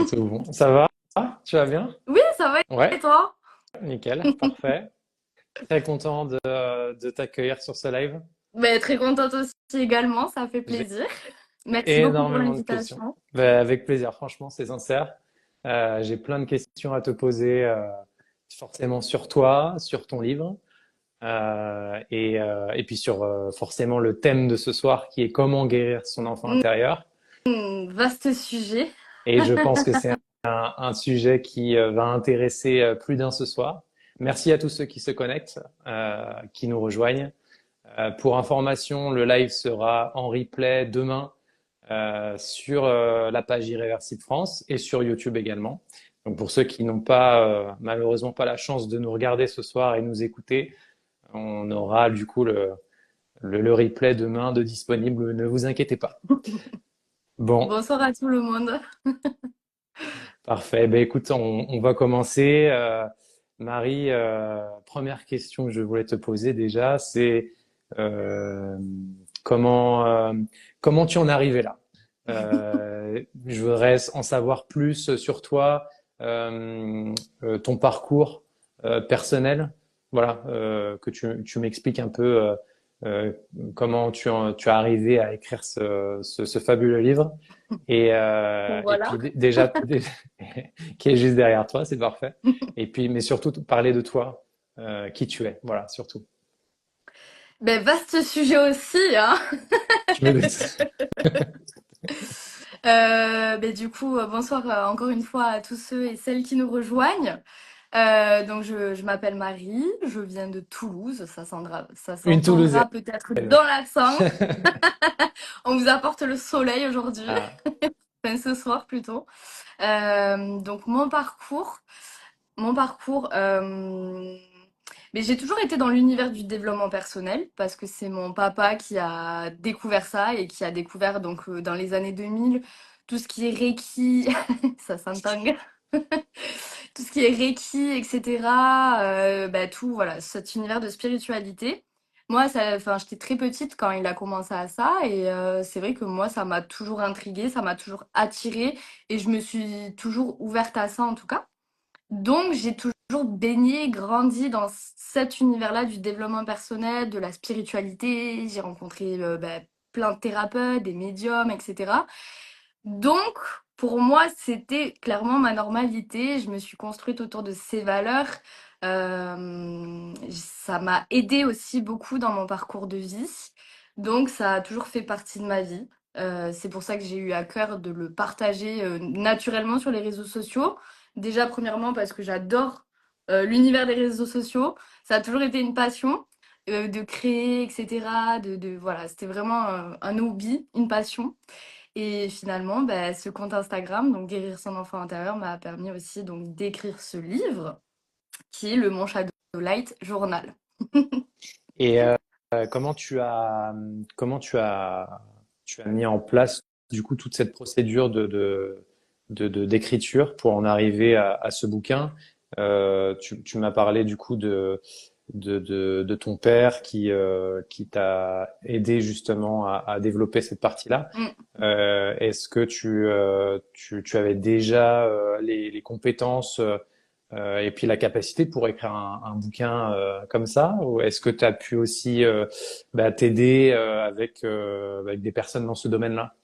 C'est bon. Ça va? Tu vas bien? Oui, ça va et Ouais, toi? nickel, parfait. Très content de t'accueillir sur ce live. Ben, très contente aussi également, ça fait J'ai plaisir. Merci beaucoup pour énormément de questions. l'invitation. Avec plaisir, franchement, c'est sincère. J'ai plein de questions à te poser, forcément sur toi, sur ton livre, et puis sur forcément le thème de ce soir qui est comment guérir son enfant intérieur. Vaste sujet. Et je pense que c'est un sujet qui va intéresser plus d'un ce soir. Merci à tous ceux qui se connectent, qui nous rejoignent. Pour information, le live sera en replay demain sur la page Irréversible France et sur YouTube également. Donc pour ceux qui n'ont pas malheureusement pas la chance de nous regarder ce soir et nous écouter, on aura du coup le replay demain de disponible. Ne vous inquiétez pas. Bon, Bonsoir à tout le monde. parfait. Ben écoute, on va commencer. Marie, première question que je voulais te poser déjà, c'est euh, comment comment tu en es arrivé là? Je voudrais en savoir plus sur toi, ton parcours personnel. Voilà, que tu m'expliques un peu euh, comment tu as arrivé à écrire ce fabuleux livre. Et Voilà. puis qui est juste derrière toi, c'est parfait. Et puis, mais surtout parler de toi, qui tu es, voilà, surtout. Ben, vaste sujet aussi, hein. Je me doute. Du coup, bonsoir encore une fois à tous ceux et celles qui nous rejoignent. Donc, je m'appelle Marie, je viens de Toulouse, ça Une Toulousaine. s'entendra peut-être dans l'accent. On vous apporte le soleil aujourd'hui, Ah, enfin ce soir plutôt. Donc mon parcours, mais j'ai toujours été dans l'univers du développement personnel parce que c'est mon papa qui a découvert ça et qui a découvert donc dans les années 2000 tout ce qui est Reiki, ça s'entend, tout ce qui est Reiki, etc. Tout, voilà, cet univers de spiritualité. Moi, enfin, j'étais très petite quand il a commencé à ça et c'est vrai que moi, ça m'a toujours intriguée, ça m'a toujours attirée et je me suis toujours ouverte à ça en tout cas. Donc, j'ai toujours baigné, grandi dans cet univers-là du développement personnel, de la spiritualité. J'ai rencontré plein de thérapeutes, des médiums, etc. Donc, pour moi, c'était clairement ma normalité. Je me suis construite autour de ces valeurs. Ça m'a aidé aussi beaucoup dans mon parcours de vie. Donc, ça a toujours fait partie de ma vie. C'est pour ça que j'ai eu à cœur de le partager naturellement sur les réseaux sociaux. Déjà, premièrement, parce que j'adore l'univers des réseaux sociaux. Ça a toujours été une passion de créer, etc. Voilà, c'était vraiment un hobby, une passion. Et finalement, ce compte Instagram, donc Guérir son enfant intérieur, m'a permis aussi donc d'écrire ce livre qui est le Mon Shadow Light Journal. et comment tu as mis en place du coup toute cette procédure d'écriture pour en arriver à ce bouquin? Tu m'as parlé du coup de ton père qui t'a aidé justement à développer cette partie-là. Mm. Est-ce que tu avais déjà les compétences et puis la capacité pour écrire un bouquin comme ça? Ou est-ce que tu as pu aussi t'aider avec des personnes dans ce domaine-là?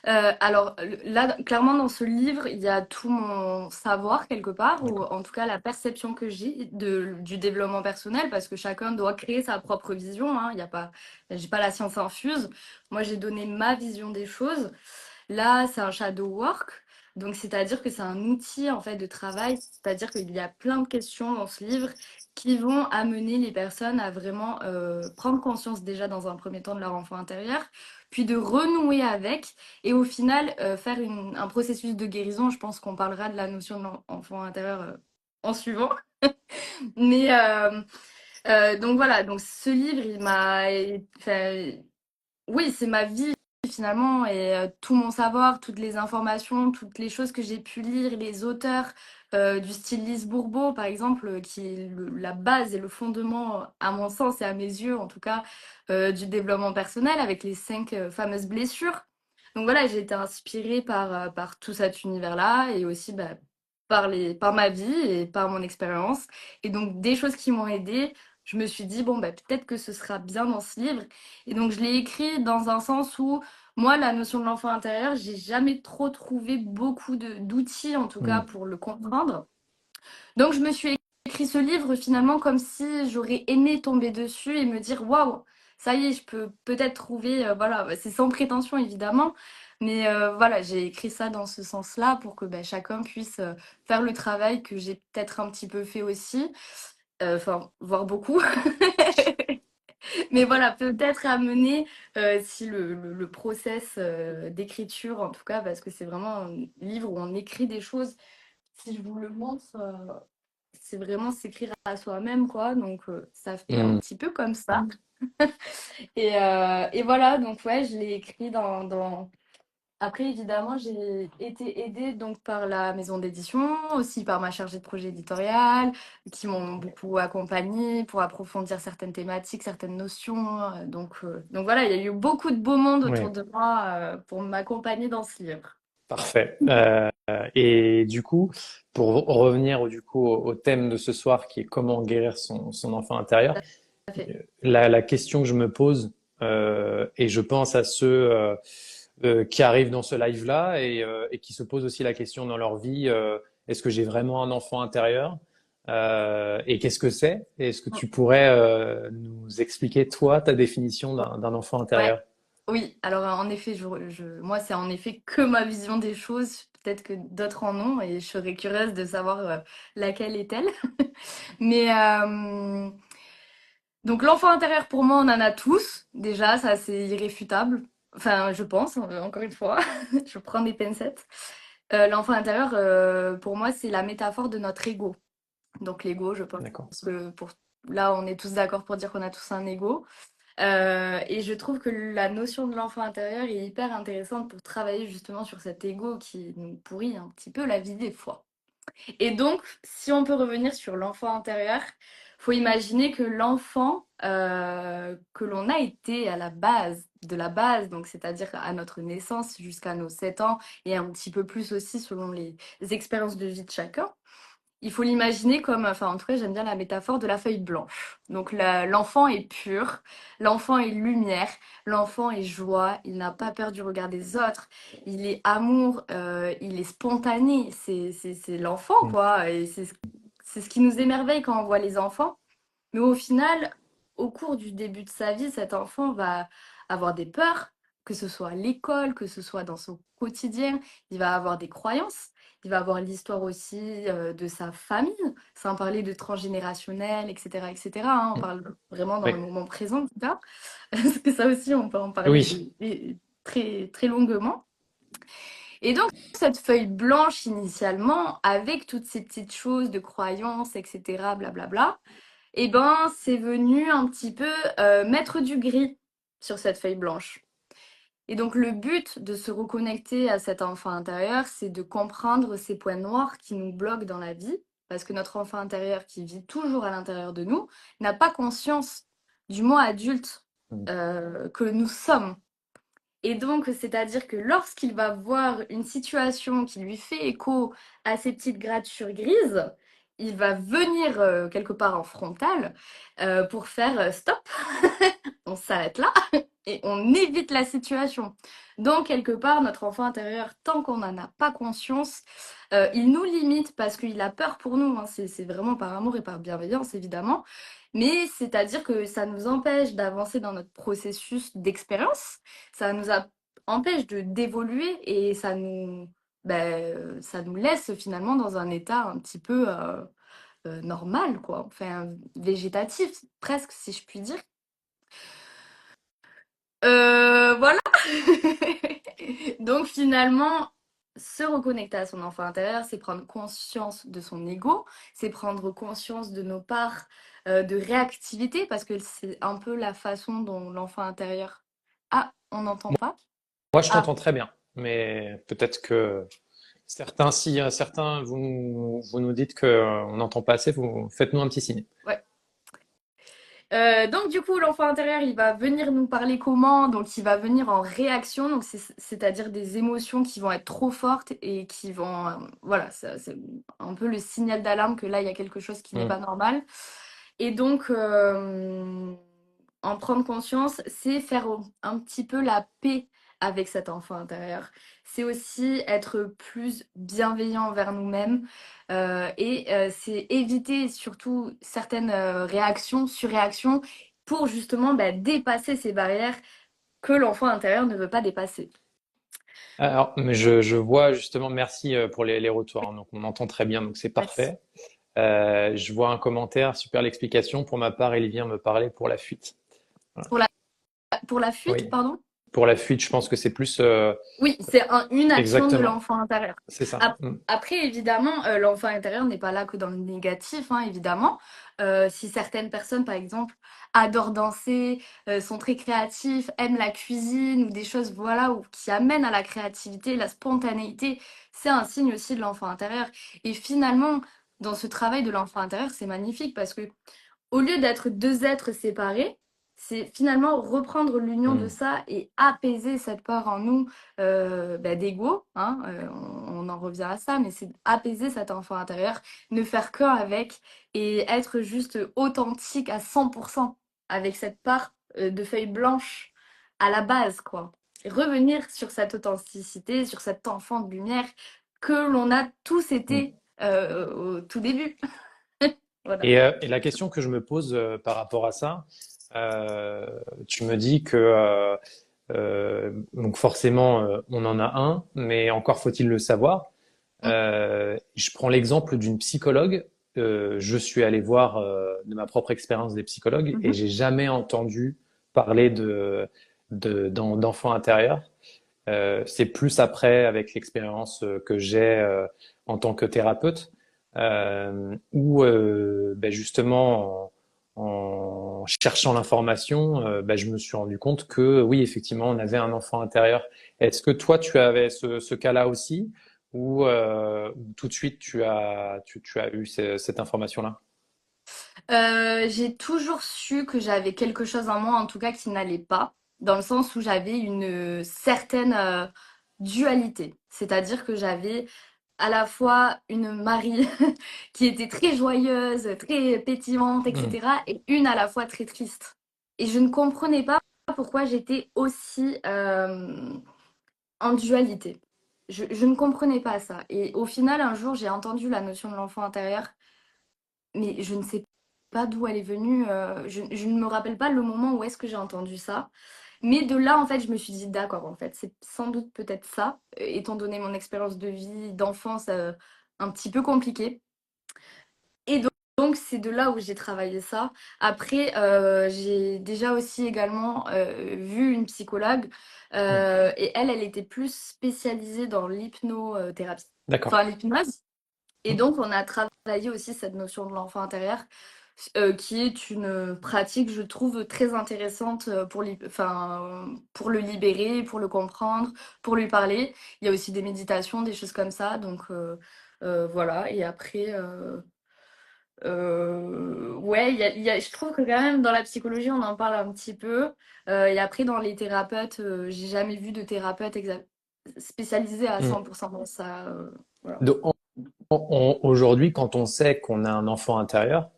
Alors là, clairement, dans ce livre, il y a tout mon savoir quelque part, ou D'accord. en tout cas la perception que j'ai du développement personnel, parce que chacun doit créer sa propre vision. Hein. Il y a pas, j'ai pas la science infuse. Moi, j'ai donné ma vision des choses. Là, c'est un shadow work. Donc, c'est-à-dire que c'est un outil en fait de travail. C'est-à-dire qu'il y a plein de questions dans ce livre qui vont amener les personnes à vraiment prendre conscience déjà dans un premier temps de leur enfant intérieur, puis de renouer avec, et au final faire un processus de guérison. Je pense qu'on parlera de la notion de l'enfant intérieur en suivant. Mais donc voilà, donc ce livre, il m'a, enfin, oui, c'est ma vie finalement et tout mon savoir, toutes les informations, toutes les choses que j'ai pu lire, les auteurs du style Lise Bourbeau par exemple, qui est la base et le fondement, à mon sens et à mes yeux en tout cas, du développement personnel avec les 5 fameuses blessures. Donc voilà, j'ai été inspirée par tout cet univers-là et aussi bah, par ma vie et par mon expérience. Et donc des choses qui m'ont aidée, je me suis dit, bon, bah, peut-être que ce sera bien dans ce livre. Et donc je l'ai écrit dans un sens où moi, la notion de l'enfant intérieur, j'ai jamais trop trouvé beaucoup d'outils, en tout cas, Mm. pour le comprendre. Donc, je me suis écrit ce livre finalement comme si j'aurais aimé tomber dessus et me dire waouh, ça y est, je peux peut-être trouver. Voilà, c'est sans prétention évidemment, mais voilà, j'ai écrit ça dans ce sens-là pour que bah, chacun puisse faire le travail que j'ai peut-être un petit peu fait aussi, enfin, voire beaucoup. Mais voilà, peut-être amener si le process d'écriture, en tout cas, parce que c'est vraiment un livre où on écrit des choses. Si je vous le montre, c'est vraiment s'écrire à soi-même, quoi. Donc, ça fait un Mm. petit peu comme ça. Et voilà, donc ouais, je l'ai écrit dans... Après, évidemment, j'ai été aidée donc par la maison d'édition, aussi par ma chargée de projet éditorial, qui m'ont beaucoup accompagnée pour approfondir certaines thématiques, certaines notions. Donc voilà, il y a eu beaucoup de beau monde autour Ouais, de moi pour m'accompagner dans ce livre. parfait. Et du coup, pour revenir du coup au thème de ce soir qui est comment guérir son enfant intérieur, Ça fait. la question que je me pose, et je pense à ceux qui arrivent dans ce live-là et qui se posent aussi la question dans leur vie, est-ce que j'ai vraiment un enfant intérieur? Et qu'est-ce que c'est? Est-ce que tu pourrais nous expliquer, toi, ta définition d'un enfant Ouais. intérieur? Oui, alors en effet, moi, c'est en effet que ma vision des choses. Peut-être que d'autres en ont et je serais curieuse de savoir laquelle est-elle. Mais donc l'enfant intérieur, pour moi, on en a tous. Déjà, ça, c'est irréfutable. Enfin, je pense, encore une fois, je prends des pincettes. L'enfant intérieur, pour moi, c'est la métaphore de notre ego. Donc l'ego, je pense D'accord. que là, on est tous d'accord pour dire qu'on a tous un ego. Et je trouve que la notion de l'enfant intérieur est hyper intéressante pour travailler justement sur cet ego qui nous pourrit un petit peu la vie des fois. Et donc, si on peut revenir sur l'enfant intérieur, faut imaginer que l'enfant que l'on a été à la base, de la base, donc c'est-à-dire à notre naissance jusqu'à nos 7 ans et un petit peu plus aussi selon les expériences de vie de chacun, il faut l'imaginer comme, enfin en tout cas j'aime bien la métaphore de la feuille blanche. Donc l'enfant est pur, l'enfant est lumière, l'enfant est joie, il n'a pas peur du regard des autres, il est amour, il est spontané, c'est l'enfant Mm. quoi. Et c'est ce qui nous émerveille quand on voit les enfants. Mais au final, au cours du début de sa vie, cet enfant va avoir des peurs, que ce soit à l'école, que ce soit dans son quotidien. Il va avoir des croyances. Il va avoir l'histoire aussi de sa famille, sans parler de transgénérationnel, etc., etc., hein. On parle vraiment dans Oui. le moment présent, en tout cas. Parce que ça aussi, on peut en parler Oui. très, très longuement. Et donc, cette feuille blanche initialement, avec toutes ces petites choses de croyances, etc., blablabla, eh ben, c'est venu un petit peu mettre du gris sur cette feuille blanche. Et donc, le but de se reconnecter à cet enfant intérieur, c'est de comprendre ces points noirs qui nous bloquent dans la vie, parce que notre enfant intérieur qui vit toujours à l'intérieur de nous n'a pas conscience du moi adulte Mm. que nous sommes. Et donc, c'est-à-dire que lorsqu'il va voir une situation qui lui fait écho à ces petites gratures grises, il va venir quelque part en frontal pour faire stop, on s'arrête là et on évite la situation. Donc, quelque part, notre enfant intérieur, tant qu'on n'en a pas conscience, il nous limite parce qu'il a peur pour nous, hein. C'est vraiment par amour et par bienveillance, évidemment. Mais c'est-à-dire que ça nous empêche d'avancer dans notre processus d'expérience, ça nous empêche d'évoluer et ça nous laisse finalement dans un état un petit peu normal, quoi. Enfin, végétatif, presque, si je puis dire. Voilà. Donc finalement, se reconnecter à son enfant intérieur, c'est prendre conscience de son ego, c'est prendre conscience de nos parts de réactivité, parce que c'est un peu la façon dont l'enfant intérieur... Ah, on n'entend pas? Moi, je Ah, t'entends très bien, mais peut-être que certains, si certains, vous nous dites que on n'entend pas assez, vous faites-nous un petit signe. ouais. Donc du coup, l'enfant intérieur, il va venir nous parler comment? Donc il va venir en réaction, donc c'est-à-dire des émotions qui vont être trop fortes et qui vont, voilà, c'est un peu le signal d'alarme que là, il y a quelque chose qui n'est Mm. pas normal. Et donc, en prendre conscience, c'est faire un petit peu la paix avec cet enfant intérieur. C'est aussi être plus bienveillant envers nous-mêmes c'est éviter surtout certaines réactions, surréactions, pour justement bah, dépasser ces barrières que l'enfant intérieur ne veut pas dépasser. Alors, mais je vois justement, merci pour les retours, hein. Donc, on entend très bien, donc c'est parfait. Je vois un commentaire, super l'explication. Pour ma part, il vient me parler pour la fuite. Voilà. Pour la, pour la fuite, Oui, pardon? pour la fuite, je pense que c'est plus Oui, c'est une action de exactement. l'enfant intérieur. C'est ça. Ap- Après, évidemment, l'enfant intérieur n'est pas là que dans le négatif, hein, évidemment. Si certaines personnes, par exemple, adorent danser, sont très créatifs, aiment la cuisine ou des choses, voilà, ou qui amènent à la créativité, la spontanéité, c'est un signe aussi de l'enfant intérieur. Et finalement, dans ce travail de l'enfant intérieur, c'est magnifique parce que au lieu d'être deux êtres séparés, c'est finalement reprendre l'union de Mm. ça et apaiser cette part en nous bah, d'ego. Hein, on en revient à ça, mais c'est apaiser cet enfant intérieur, ne faire qu'un avec et être juste authentique à 100% avec cette part de feuille blanche à la base, quoi. Et revenir sur cette authenticité, sur cet enfant de lumière que l'on a tous Mm. été au tout début. Voilà. Et la question que je me pose par rapport à ça, euh, tu me dis que donc forcément on en a un, mais encore faut-il le savoir. Je prends l'exemple d'une psychologue. Je suis allé voir de ma propre expérience des psychologues et Mhm. j'ai jamais entendu parler d'enfants intérieurs. C'est plus après, avec l'expérience que j'ai en tant que thérapeute, où ben justement, en cherchant l'information, ben je me suis rendu compte que oui, effectivement, on avait un enfant intérieur. Est-ce que toi, tu avais ce cas-là aussi, ou tout de suite, tu as eu cette information-là? J'ai toujours su que j'avais quelque chose en moi, en tout cas, qui n'allait pas, dans le sens où j'avais une certaine dualité. C'est-à-dire que j'avais à la fois une Marie qui était très joyeuse, très pétillante, Mm. etc., et une à la fois très triste. Et je ne comprenais pas pourquoi j'étais aussi en dualité. Je ne comprenais pas ça. Et au final, un jour, j'ai entendu la notion de l'enfant intérieur mais je ne sais pas d'où elle est venue. Je ne me rappelle pas le moment où est-ce que j'ai entendu ça. Mais de là, en fait, je me suis dit, d'accord, en fait, c'est sans doute peut-être ça, étant donné mon expérience de vie, d'enfance un petit peu compliquée. Et donc, c'est de là où j'ai travaillé ça. Après, j'ai déjà aussi également vu une psychologue Mm. et elle était plus spécialisée dans l'hypnothérapie, D'accord. enfin l'hypnose. Et Mm. donc, on a travaillé aussi cette notion de l'enfant intérieur, qui est une pratique, je trouve, très intéressante enfin, pour le libérer, pour le comprendre, pour lui parler. Il y a aussi des méditations, des choses comme ça. Donc, voilà. Et après, ouais, je trouve que quand même, dans la psychologie, on en parle un petit peu. Et après, dans les thérapeutes, j'ai jamais vu de thérapeute spécialisé à Mm. 100% dans ça. Voilà. Donc, aujourd'hui, quand on sait qu'on a un enfant intérieur,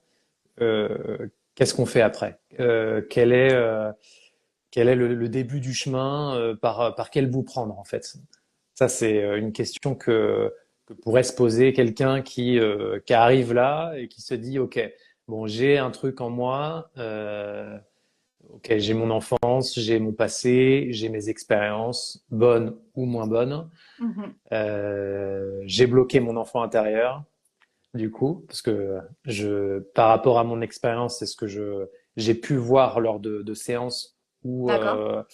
qu'est-ce qu'on fait après? Quel est le début du chemin? Par quel bout prendre en fait? Ça, c'est une question que pourrait se poser quelqu'un qui arrive là et qui se dit, OK, bon, j'ai un truc en moi, OK, j'ai mon enfance, j'ai mon passé, j'ai mes expériences, bonnes ou moins bonnes. Mhm. J'ai bloqué mon enfant intérieur du coup, parce que par rapport à mon expérience, c'est ce que j'ai pu voir lors de séances D'accord.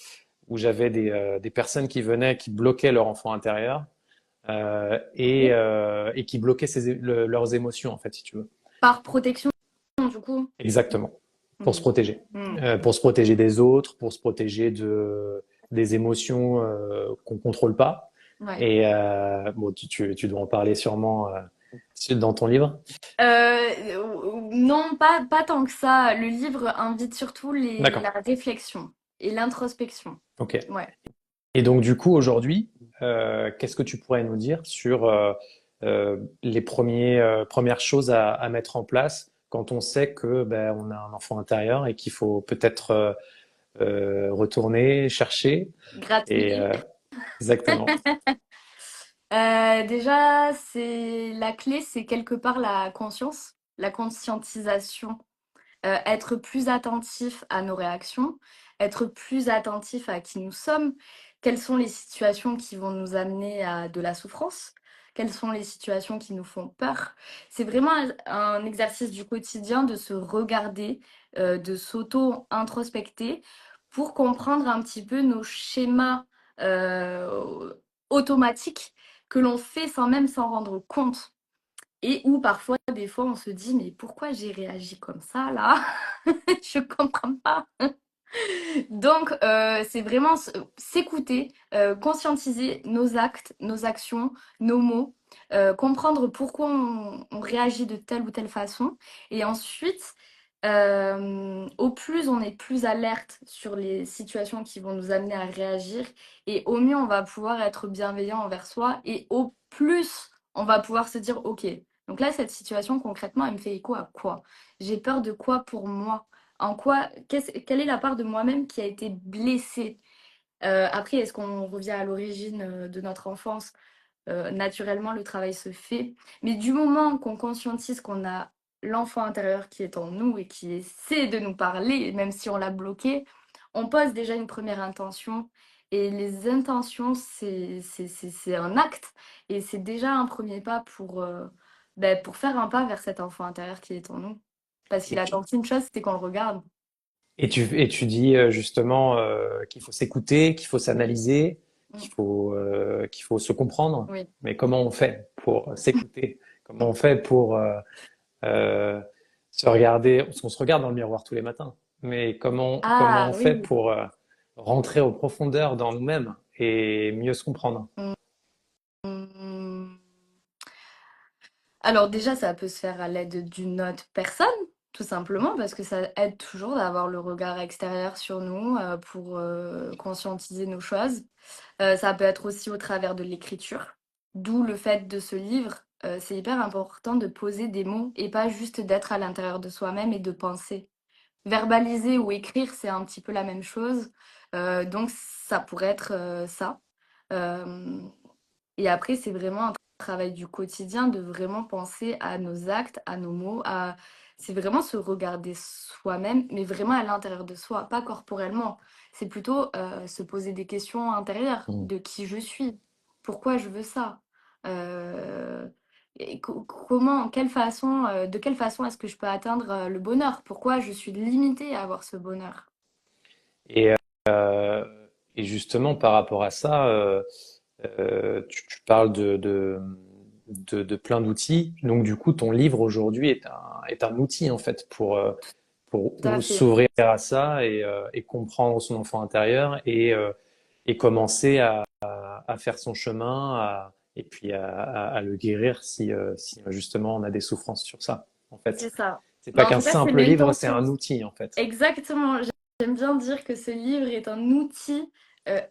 où j'avais des personnes qui venaient, qui bloquaient leur enfant intérieur et qui bloquaient leurs émotions, en fait, si tu veux. Par protection, du coup. Exactement, pour se Mm. protéger. Mm. Pour se protéger des autres, pour se protéger des émotions qu'on contrôle pas. Ouais. Et bon, tu dois en parler sûrement. dans ton livre? Non, pas tant que ça. Le livre invite surtout la D'accord. réflexion et l'introspection. Ok. Ouais. Et donc, du coup, aujourd'hui, qu'est-ce que tu pourrais nous dire sur les premières choses à mettre en place quand on sait que ben, on a un enfant intérieur et qu'il faut peut-être retourner, chercher et Gratouiller. exactement. Déjà, c'est la clé, c'est quelque part la conscience, la conscientisation. Être plus attentif à nos réactions, être plus attentif à qui nous sommes, quelles sont les situations qui vont nous amener à de la souffrance, quelles sont les situations qui nous font peur. C'est vraiment un exercice du quotidien de se regarder, de s'auto-introspecter pour comprendre un petit peu nos schémas automatiques que l'on fait sans même s'en rendre compte. Et où parfois, des fois, on se dit, mais pourquoi j'ai réagi comme ça là? Je comprends pas. Donc, c'est vraiment s'écouter, conscientiser nos actes, nos actions, nos mots, comprendre pourquoi on réagit de telle ou telle façon. Et ensuite, au plus on est plus alerte sur les situations qui vont nous amener à réagir, et au mieux on va pouvoir être bienveillant envers soi, et au plus on va pouvoir se dire, ok, donc là, cette situation concrètement, elle me fait écho à quoi? J'ai peur de quoi pour moi? En quoi, quelle est la part de moi-même qui a été blessée? Après, est-ce qu'on revient à l'origine de notre enfance? Naturellement, le travail se fait. Mais du moment qu'on conscientise qu'on a l'enfant intérieur qui est en nous et qui essaie de nous parler, même si on l'a bloqué, on pose déjà une première intention. Et les intentions, c'est un acte. Et c'est déjà un premier pas pour faire un pas vers cet enfant intérieur qui est en nous. Parce qu'il Et tu, attend qu'une chose, c'est qu'on le regarde. et tu dis justement qu'il faut s'écouter, qu'il faut s'analyser, Mm. qu'il faut se comprendre. Oui. Mais comment on fait pour s'écouter? Comment on fait pour euh, se regarder? Parce qu'on se regarde dans le miroir tous les matins. Mais comment Ah on fait oui. pour rentrer aux profondeurs dans nous-mêmes et mieux se comprendre? Mm. Alors déjà, ça peut se faire à l'aide d'une autre personne, tout simplement, parce que ça aide toujours d'avoir le regard extérieur sur nous pour conscientiser nos choses. Ça peut être aussi au travers de l'écriture, d'où le fait de ce livre. C'est hyper important de poser des mots et pas juste d'être à l'intérieur de soi-même et de penser. Verbaliser ou écrire, c'est un petit peu la même chose. Donc ça pourrait être ça. Euh, et après, c'est vraiment un travail du quotidien de vraiment penser à nos actes, à nos mots, à... C'est vraiment se regarder soi-même, mais vraiment à l'intérieur de soi, pas corporellement. C'est plutôt se poser des questions intérieures Mm. de qui je suis, pourquoi je veux ça, euh, et comment, de quelle façon est-ce que je peux atteindre le bonheur, pourquoi je suis limitée à avoir ce bonheur. Et, euh, et justement, par rapport à ça, tu parles de plein d'outils. Donc, du coup, ton livre aujourd'hui est un outil, en fait, pour Tout à fait. s'ouvrir à ça et comprendre son enfant intérieur et commencer à faire son chemin et puis à le guérir si justement on a des souffrances sur ça. En C'est fait, ça. c'est pas Bah, en qu'un tout cas, c'est simple livre, c'est l'intention. un outil, en fait. Exactement. J'aime bien dire que ce livre est un outil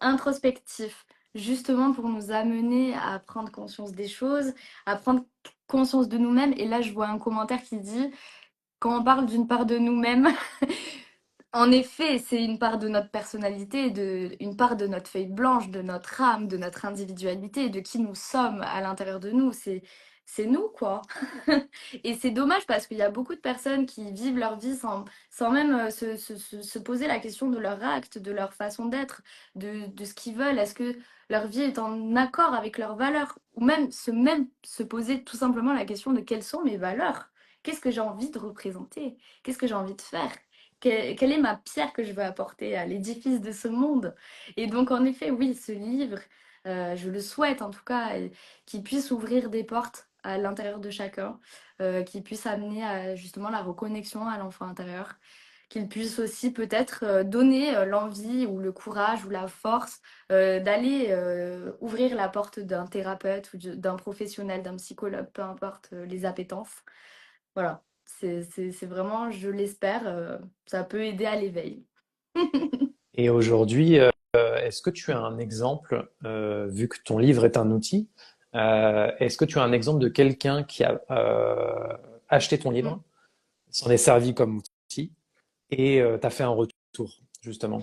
introspectif, justement pour nous amener à prendre conscience des choses, à prendre conscience de nous-mêmes. Et là, je vois un commentaire qui dit, quand on parle d'une part de nous-mêmes, en effet, c'est une part de notre personnalité, une part de notre feuille blanche, de notre âme, de notre individualité, de qui nous sommes à l'intérieur de nous. C'est nous, quoi. Et c'est dommage parce qu'il y a beaucoup de personnes qui vivent leur vie sans même se poser la question de leur acte, de leur façon d'être, de ce qu'ils veulent. Est-ce que leur vie est en accord avec leurs valeurs? Ou même se poser tout simplement la question de quelles sont mes valeurs? Qu'est-ce que j'ai envie de représenter? Qu'est-ce que j'ai envie de faire? Quelle est ma pierre que je veux apporter à l'édifice de ce monde? Et donc, en effet, oui, ce livre, je le souhaite en tout cas, qu'il puisse ouvrir des portes à l'intérieur de chacun, qu'il puisse amener à justement la reconnexion à l'enfant intérieur, qu'il puisse aussi peut-être donner l'envie ou le courage ou la force d'aller ouvrir la porte d'un thérapeute ou d'un professionnel, d'un psychologue, peu importe les appétences. Voilà, c'est vraiment, je l'espère, ça peut aider à l'éveil. Et aujourd'hui, est-ce que tu as un exemple, vu que ton livre est un outil, est-ce que tu as un exemple de quelqu'un qui a acheté ton livre, s'en est servi comme outil et t'a fait un retour, justement?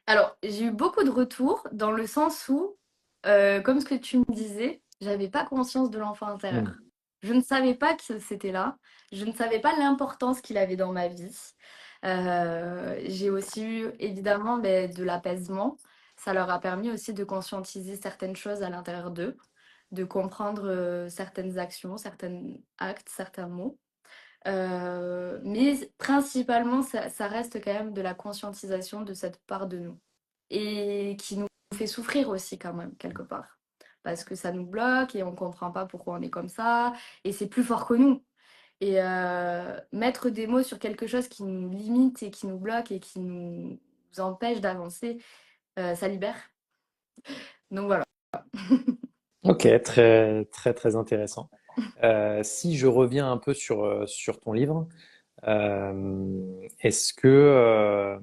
Alors, j'ai eu beaucoup de retours dans le sens où, comme ce que tu me disais, j'avais pas conscience de l'enfant Hmm. intérieur. Je ne savais pas que c'était là. Je ne savais pas l'importance qu'il avait dans ma vie. J'ai aussi eu évidemment de l'apaisement. Ça leur a permis aussi de conscientiser certaines choses à l'intérieur d'eux, de comprendre certaines actions, certains actes, certains mots. Mais principalement, ça reste quand même de la conscientisation de cette part de nous et qui nous fait souffrir aussi quand même quelque part. Parce que ça nous bloque et on comprend pas pourquoi on est comme ça et c'est plus fort que nous. Et mettre des mots sur quelque chose qui nous limite et qui nous bloque et qui nous empêche d'avancer, ça libère. Donc voilà. Ok, très très très intéressant. Si je reviens un peu sur ton livre, est-ce que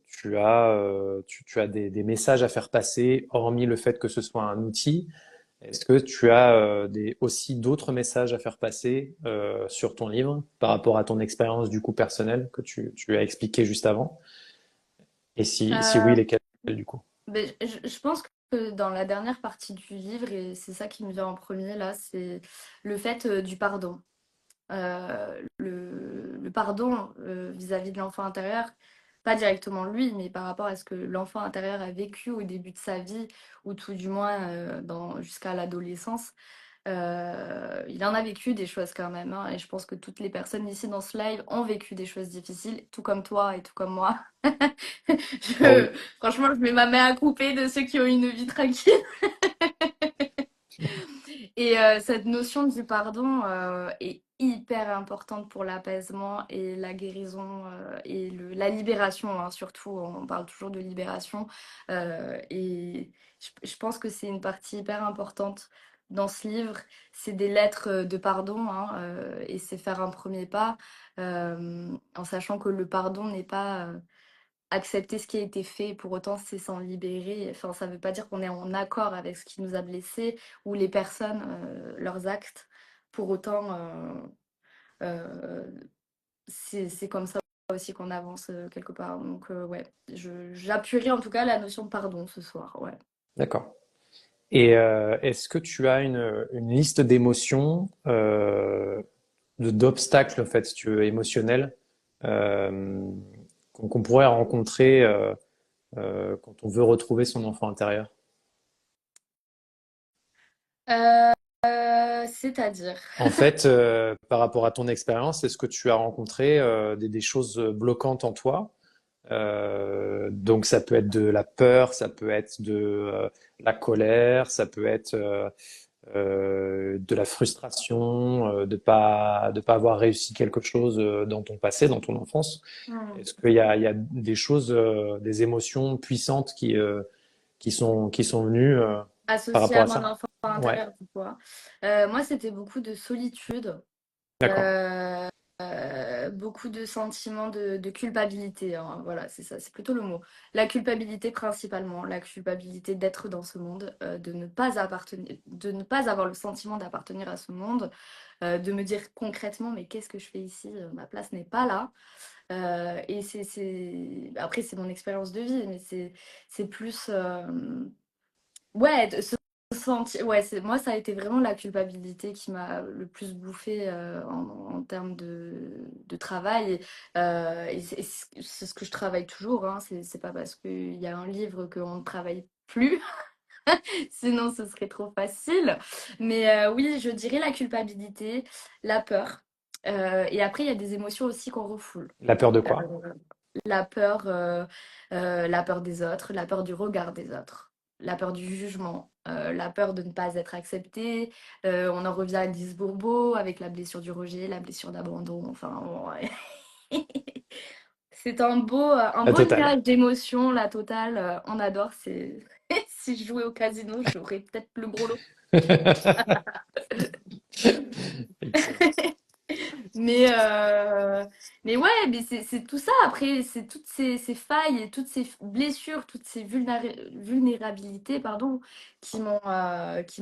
tu as des messages à faire passer, hormis le fait que ce soit un outil? Est-ce que tu as aussi d'autres messages à faire passer sur ton livre par rapport à ton expérience du coup personnelle que tu as expliqué juste avant? Et si oui, Euh, lesquels du coup? je pense que dans la dernière partie du livre, et c'est ça qui me vient en premier là, c'est le fait du pardon. Le pardon vis-à-vis de l'enfant intérieur, pas directement lui, mais par rapport à ce que l'enfant intérieur a vécu au début de sa vie, ou tout du moins jusqu'à l'adolescence. Il en a vécu des choses quand même, hein, et je pense que toutes les personnes ici dans ce live ont vécu des choses difficiles, tout comme toi et tout comme moi. Oh oui, Franchement, je mets ma main à couper de ceux qui ont une vie tranquille. Et cette notion du pardon est hyper importante pour l'apaisement et la guérison et la libération, hein, surtout. On parle toujours de libération. Et je pense que c'est une partie hyper importante dans ce livre. C'est des lettres de pardon, hein, et c'est faire un premier pas en sachant que le pardon n'est pas accepter ce qui a été fait, pour autant c'est s'en libérer. Enfin, ça ne veut pas dire qu'on est en accord avec ce qui nous a blessés ou les personnes, leurs actes. Pour autant, euh, c'est comme ça aussi qu'on avance quelque part. Donc, ouais, j'appuierai en tout cas la notion de pardon ce soir. Ouais. d'accord. Et est-ce que tu as une liste d'émotions, d'obstacles en fait, si tu veux, émotionnels, euh, qu'on pourrait rencontrer quand on veut retrouver son enfant intérieur? C'est-à-dire. En fait, par rapport à ton expérience, est-ce que tu as rencontré des choses bloquantes en toi? Donc ça peut être de la peur, ça peut être de la colère, ça peut être de la frustration, de pas avoir réussi quelque chose dans ton passé, dans ton enfance. Hmm. Est-ce qu'il y a des choses, des émotions puissantes qui sont venues par Associé rapport à à mon ça? enfant Ouais, intérieur, tu vois. Moi, c'était beaucoup de solitude. d'accord. Euh, beaucoup de sentiments de culpabilité, hein. Voilà, c'est ça, c'est plutôt le mot. La culpabilité principalement, la culpabilité d'être dans ce monde, de ne pas appartenir, de ne pas avoir le sentiment d'appartenir à ce monde, de me dire concrètement, mais qu'est-ce que je fais ici? Ma place n'est pas là. Et après, c'est mon expérience de vie, mais c'est plus, ouais, ouais, moi, ça a été vraiment la culpabilité qui m'a le plus bouffé en termes de travail. Et c'est ce que je travaille toujours, hein. C'est pas parce qu'il y a un livre qu'on ne travaille plus, sinon ce serait trop facile. Mais oui, je dirais la culpabilité, la peur. Et après, il y a des émotions aussi qu'on refoule. La peur de Euh, quoi? la peur des autres, la peur du regard des autres, la peur du jugement, la peur de ne pas être accepté. On en revient à Lise Bourbeau avec la blessure du rejet, la blessure d'abandon. Enfin, bon, ouais. C'est un La beau totale. nuage d'émotions, la totale. On adore. C'est... Si je jouais au casino, j'aurais peut-être le gros lot. Excellent. Mais, euh, mais ouais, mais c'est tout ça. Après, c'est toutes ces failles et toutes ces blessures, toutes ces vulnérabilités, pardon, qui m'ont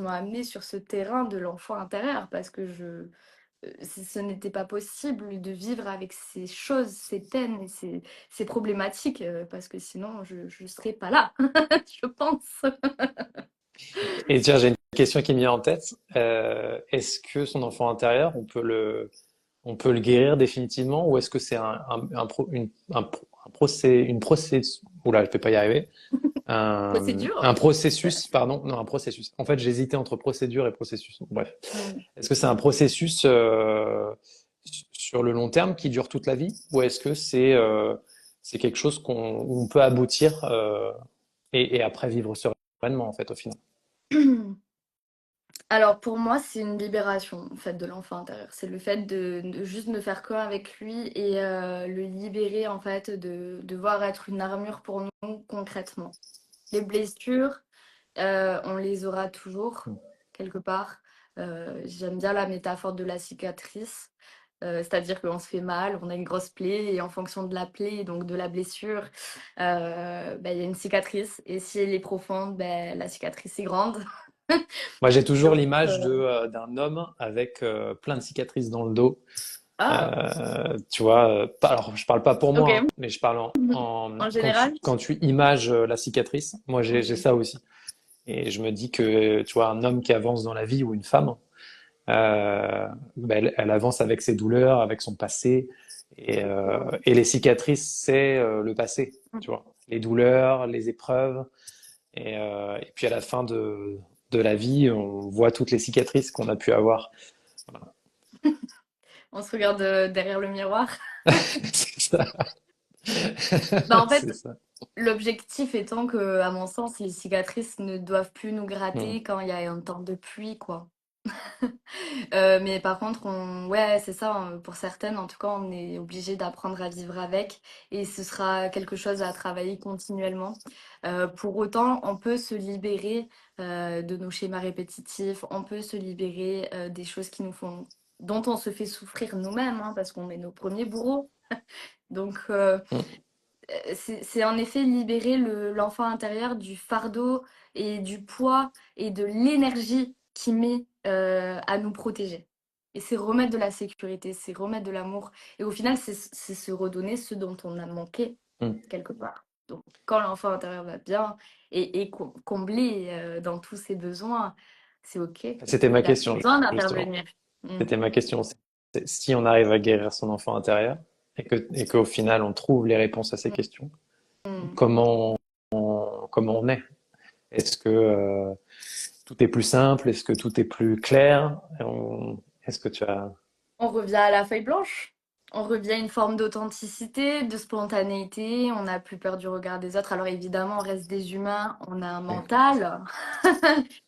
amené sur ce terrain de l'enfant intérieur parce que ce n'était pas possible de vivre avec ces choses, ces peines et ces problématiques parce que sinon, je serais pas là, je pense. Et tiens, j'ai une question qui me vient en tête. Est-ce que son enfant intérieur, on peut le guérir définitivement ou est-ce que c'est une processus, oula, je peux pas y arriver, C'est dur. un processus, pardon, non, un processus. En fait, j'hésitais entre procédure et processus. Bref. Mm. Est-ce que c'est un processus sur le long terme qui dure toute la vie ou est-ce que c'est quelque chose où on peut aboutir et après vivre sereinement en fait au final? Alors pour moi, c'est une libération en fait de l'enfant intérieur. C'est le fait de juste ne faire qu'un avec lui et le libérer en fait de devoir être une armure pour nous concrètement. Les blessures, on les aura toujours quelque part. J'aime bien la métaphore de la cicatrice. C'est-à-dire qu'on se fait mal, on a une grosse plaie et en fonction de la plaie, donc de la blessure, il y a une cicatrice. Et si elle est profonde, la cicatrice est grande. Moi, j'ai toujours Donc, l'image d'un homme avec plein de cicatrices dans le dos. ah, Tu vois, alors je parle pas pour moi, hein, ok. mais je parle En général? quand tu images la cicatrice. Moi, j'ai Ok. ça aussi. Et je me dis que, tu vois, un homme qui avance dans la vie ou une femme, elle avance avec ses douleurs, avec son passé. Et les cicatrices, c'est le passé, tu vois. Les douleurs, les épreuves. Et puis à la fin de la vie, on voit toutes les cicatrices qu'on a pu avoir. Voilà. On se regarde derrière le miroir. C'est ça. Bah, en C'est fait, ça. l'objectif étant que, à mon sens, les cicatrices ne doivent plus nous Mm. gratter quand il y a un temps de pluie, quoi. Mais par contre, ouais, c'est ça, pour certaines, en tout cas, on est obligé d'apprendre à vivre avec et ce sera quelque chose à travailler continuellement. Pour autant, on peut se libérer de nos schémas répétitifs, on peut se libérer des choses dont on se fait souffrir nous-mêmes, hein, parce qu'on est nos premiers bourreaux. Donc, Mm. c'est en effet libérer l'enfant intérieur du fardeau et du poids et de l'énergie qu'il met à nous protéger. Et c'est remettre de la sécurité, c'est remettre de l'amour. Et au final, c'est se redonner ce dont on a manqué Mm. quelque part. Donc, quand l'enfant intérieur va bien et comblé dans tous ses besoins, c'est OK. C'était ma Il a question, besoin justement. d'intervenir. Mm. C'était ma question. Si on arrive à guérir son enfant intérieur et qu'au final on trouve les réponses à ces questions, Mm. comment comment on est? Est-ce que tout est plus simple? Est-ce que tout est plus clair? Est-ce que tu as... On revient à la feuille blanche. On revient à une forme d'authenticité, de spontanéité. On n'a plus peur du regard des autres. Alors évidemment, on reste des humains. On a un mental.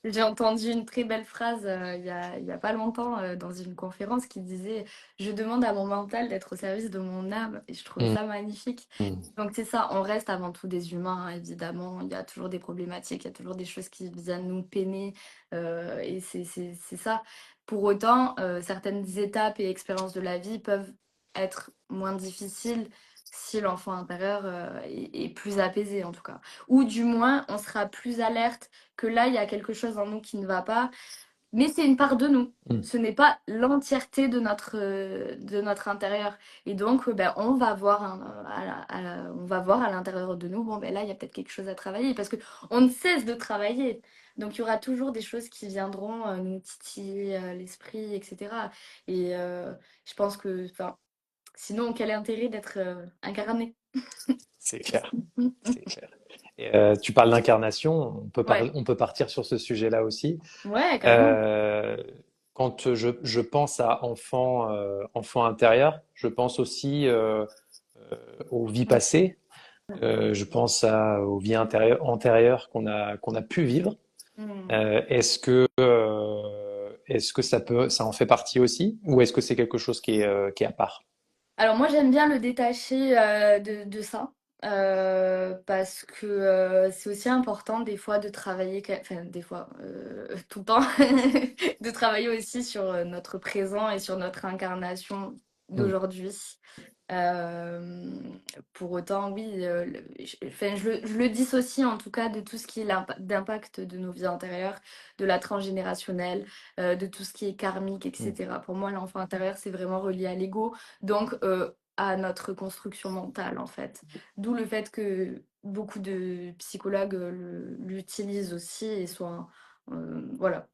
J'ai entendu une très belle phrase il y a pas longtemps dans une conférence qui disait: Je demande à mon mental d'être au service de mon âme. Et je trouvais Mm, ça magnifique. mm. Donc c'est ça, on reste avant tout des humains, hein, évidemment. Il y a toujours des problématiques, il y a toujours des choses qui viennent nous peiner. Et c'est ça. Pour autant, certaines étapes et expériences de la vie peuvent être moins difficiles si l'enfant intérieur est plus apaisé, en tout cas. Ou du moins, on sera plus alerte que là, il y a quelque chose en nous qui ne va pas. Mais c'est une part de nous. Mm. Ce n'est pas l'entièreté de notre intérieur. Et donc, on va voir, on va voir à l'intérieur de nous, bon, là, il y a peut-être quelque chose à travailler. Parce que on ne cesse de travailler. Donc, il y aura toujours des choses qui viendront nous titiller l'esprit, etc. Et je pense que, enfin, sinon, quel est l'intérêt d'être incarné? C'est clair, c'est clair. Et, tu parles d'incarnation, Ouais, on peut partir sur ce sujet-là aussi. ouais, carrément. Euh, quand je pense à enfant intérieur, je pense aussi aux vies passées. Je pense aux vies antérieures qu'on a pu vivre. Mm. Est-ce que ça en fait partie aussi, ou est-ce que c'est quelque chose qui est à part? Alors moi j'aime bien le détacher de ça parce que c'est aussi important des fois de travailler, enfin des fois tout le temps, de travailler aussi sur notre présent et sur notre incarnation Hmm. d'aujourd'hui. Euh, pour autant, oui, enfin, je le dissocie en tout cas de tout ce qui est d'impact de nos vies antérieures, de la transgénérationnelle, de tout ce qui est karmique, Hmm. etc. Pour moi, l'enfant intérieur, c'est vraiment relié à l'ego, donc à notre construction mentale en fait. D'où le fait que beaucoup de psychologues l'utilisent aussi et soit, voilà,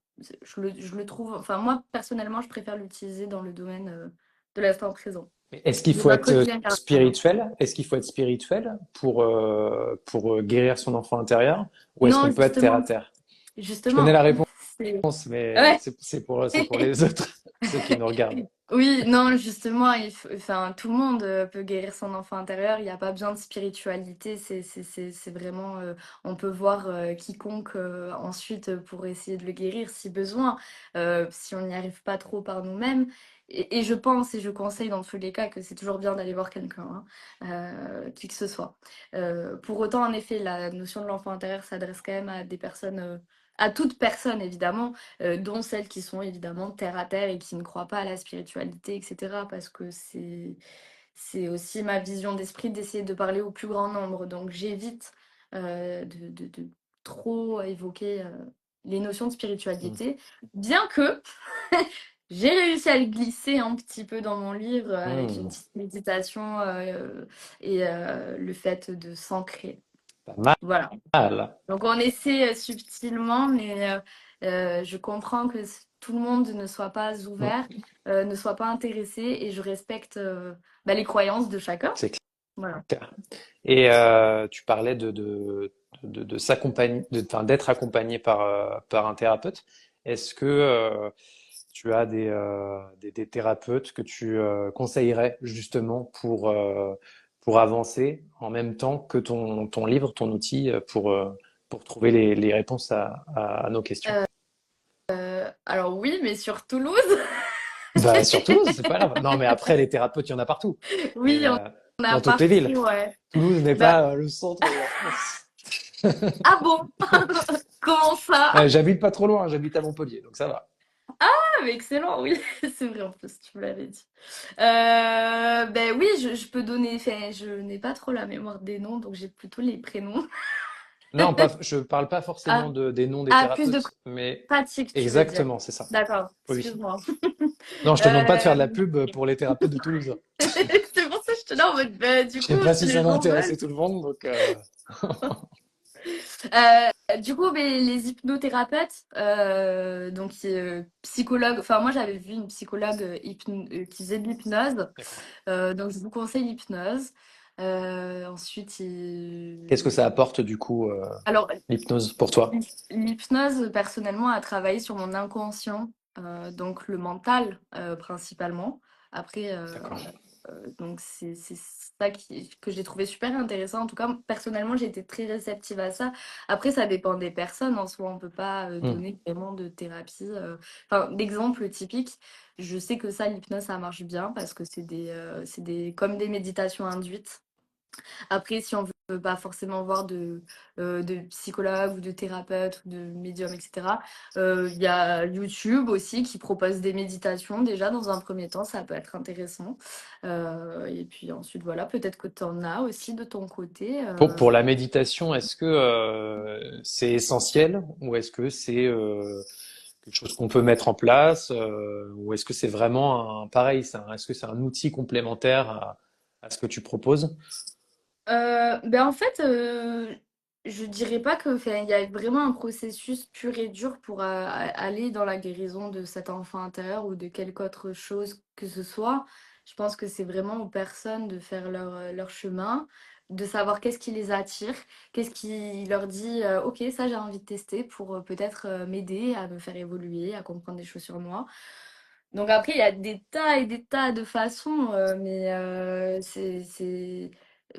je le trouve, enfin moi personnellement, je préfère l'utiliser dans le domaine de l'instant présent. Est-ce qu'il De faut notre être vie incarnée. spirituel? Est-ce qu'il faut être spirituel pour guérir son enfant intérieur? Ou est-ce Non, qu'on peut être terre à justement, terre? Je connais justement. la réponse, C'est... mais Ouais. c'est pour les autres, ceux qui nous regardent. Oui, non, justement, enfin, tout le monde peut guérir son enfant intérieur. Il n'y a pas besoin de spiritualité. C'est vraiment, on peut voir quiconque ensuite pour essayer de le guérir si besoin, si on n'y arrive pas trop par nous-mêmes. Et je pense et je conseille dans tous les cas que c'est toujours bien d'aller voir quelqu'un, hein, qui que ce soit. Pour autant, en effet, la notion de l'enfant intérieur s'adresse quand même à des personnes, à toute personne évidemment dont celles qui sont évidemment terre à terre et qui ne croient pas à la spiritualité, etc. Parce que c'est aussi ma vision d'esprit d'essayer de parler au plus grand nombre. Donc j'évite de trop évoquer les notions de Hmm. spiritualité, bien que j'ai réussi à le glisser un petit peu dans mon livre avec une Hmm. petite méditation et le fait de s'ancrer. Pas Voilà. mal. Donc on essaie subtilement, mais je comprends que tout le monde ne soit pas Hmm. ouvert, ne soit pas intéressé, et je respecte bah, les croyances de chacun. C'est Voilà. clair. Et tu parlais de s'accompagner, enfin, d'être accompagné par un thérapeute. Est-ce que tu as des thérapeutes que tu conseillerais justement pour avancer en même temps que ton livre, ton outil pour trouver les réponses à nos questions? Alors oui, mais sur Toulouse, Bah, sur Toulouse, c'est pas grave. Non, mais après, les thérapeutes, il y en a partout. oui, Mais on a dans toutes les villes. partout, ouais. Toulouse n'est Bah, pas le centre de la France. ah bon? Comment ça? J'habite pas trop loin, j'habite à Montpellier, donc ça va. Ah, mais excellent, oui, c'est vrai en plus, tu me l'avais dit. Ben oui, je peux donner, enfin, je n'ai pas trop la mémoire des noms, donc j'ai plutôt les prénoms. Non, pas, je parle pas forcément Ah, des noms des ah, plus de thérapeutes, mais pratique, tu veux dire. exactement, c'est ça. D'accord, Oui. excuse-moi. Non, je te demande pas de faire de Euh, la pub pour les thérapeutes de Toulouse. c'est pour ça que je te dis en mode, bah, du Je coup, sais pas si si ça les va gens veulent. intéresser tout le monde, donc Du coup, mais les hypnothérapeutes, donc psychologues, enfin moi j'avais vu une psychologue qui faisait de l'hypnose, d'accord. donc je vous conseille l'hypnose. Ensuite, Qu'est-ce que ça apporte du coup alors l'hypnose pour toi? l'hypnose personnellement a travaillé sur mon inconscient, donc le mental principalement. Après, D'accord. donc c'est ça que j'ai trouvé super intéressant. En tout cas, personnellement, j'ai été très réceptive à ça. Après, ça dépend des personnes. En soi, on peut pas Hmm. donner vraiment de thérapie. Enfin, d'exemple typique, je sais que ça, l'hypnose, ça marche bien parce que c'est des comme des méditations induites. Après, si on veut pas forcément voir de psychologue ou de thérapeute ou de médium, etc., il y a YouTube aussi qui propose des méditations. Déjà, dans un premier temps, ça peut être intéressant. Et puis ensuite, voilà, peut-être que tu en as aussi de ton côté. Pour la méditation, est-ce que c'est essentiel ou est-ce que c'est quelque chose qu'on peut mettre en place ou est-ce que c'est vraiment pareil, est-ce que c'est un outil complémentaire à ce que tu proposes? Ben en fait, je dirais pas que, enfin, il y a vraiment un processus pur et dur pour aller dans la guérison de cet enfant intérieur ou de quelque autre chose que ce soit. Je pense que c'est vraiment aux personnes de faire leur chemin, de savoir qu'est-ce qui les attire, qu'est-ce qui leur dit, ok, ça j'ai envie de tester pour peut-être m'aider à me faire évoluer, à comprendre des choses sur moi. Donc après, il y a des tas et des tas de façons, mais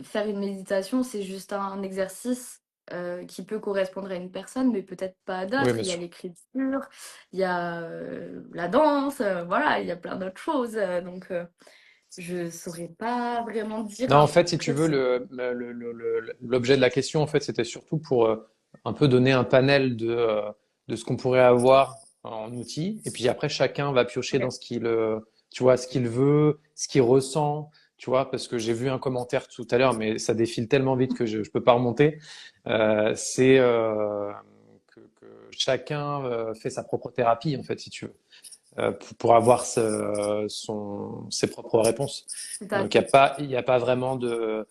faire une méditation, c'est juste un exercice qui peut correspondre à une personne, mais peut-être pas à Oui, d'autres. bien Il y a sûr. l'écriture, il y a la danse, voilà, il y a plein d'autres choses. Donc Je saurais pas vraiment dire Non, en un fait, truc si tu veux, précis. l'objet de la question, en fait, c'était surtout pour un peu donner un panel de ce qu'on pourrait avoir en outils. Et puis après, chacun va piocher dans Ok. ce tu vois, ce qu'il veut, ce qu'il ressent, tu vois, parce que j'ai vu un commentaire tout à l'heure, mais ça défile tellement vite que je peux pas remonter. C'est que chacun fait sa propre thérapie, en fait, si tu veux, pour avoir ses propres réponses. Tout à Donc, fait. il y a pas vraiment de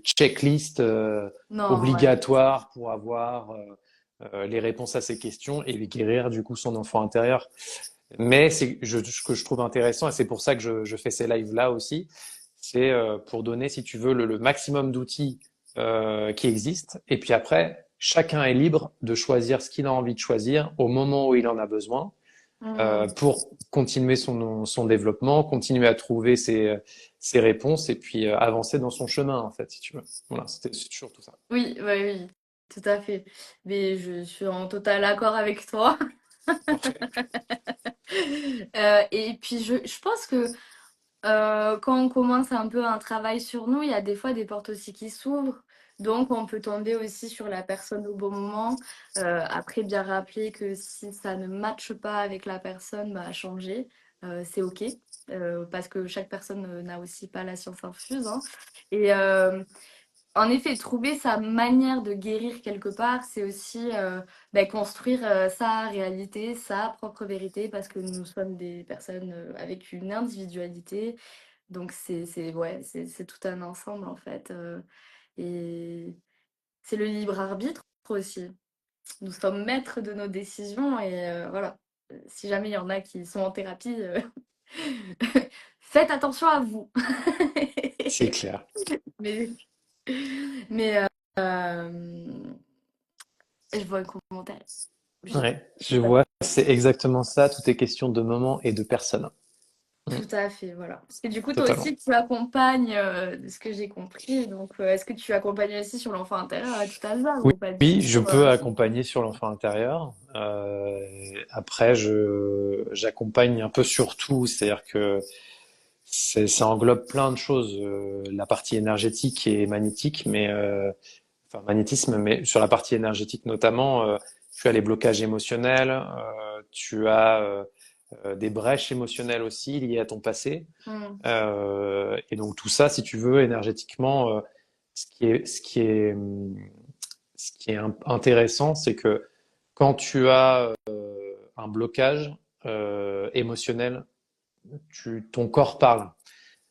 checklist Non, ouais. obligatoire pour avoir les réponses à ces questions et guérir du coup son enfant intérieur. Mais ce que je trouve intéressant, et c'est pour ça que je fais ces lives-là aussi, c'est pour donner, si tu veux, le maximum d'outils qui existent. Et puis après, chacun est libre de choisir ce qu'il a envie de choisir au moment où il en a besoin Hmm. pour continuer son développement, continuer à trouver ses réponses et puis avancer dans son chemin, en fait, si tu veux. Voilà, c'est toujours tout ça. Oui, oui, oui, tout à fait. Mais je suis en total accord avec toi. Parfait. Et puis je pense que quand on commence un peu un travail sur nous, il y a des fois des portes aussi qui s'ouvrent. Donc on peut tomber aussi sur la personne au bon moment. Après, bien rappeler que si ça ne matche pas avec la personne, bah, changer, c'est OK. Parce que chaque personne n'a aussi pas la science infuse, hein. Et en effet, trouver sa manière de guérir quelque part, c'est aussi ben, construire sa réalité, sa propre vérité, parce que nous sommes des personnes avec une individualité. Donc ouais, c'est tout un ensemble en fait. Et c'est le libre arbitre aussi. Nous sommes maîtres de nos décisions et voilà. Si jamais il y en a qui sont en thérapie, faites attention à vous. C'est clair. Mais, mais je vois un commentaire. J'ai Ouais, je vois, c'est exactement ça. Tout est question de moment et de personne. Mm, tout à fait, voilà. Parce que du coup, toi totalement. aussi, tu accompagnes, de ce que j'ai compris. Donc, est-ce que tu accompagnes aussi sur l'enfant intérieur à tout hasard Oui, ou pas du oui, je tout peux accompagner sur l'enfant intérieur. Après, j'accompagne un peu sur tout, c'est-à-dire que ça englobe plein de choses, la partie énergétique et magnétique, enfin magnétisme, mais sur la partie énergétique notamment, tu as les blocages émotionnels, tu as des brèches émotionnelles aussi liées à ton passé. Hmm. Et donc tout ça, si tu veux, énergétiquement, ce qui est intéressant, c'est que quand tu as un blocage émotionnel, ton corps parle.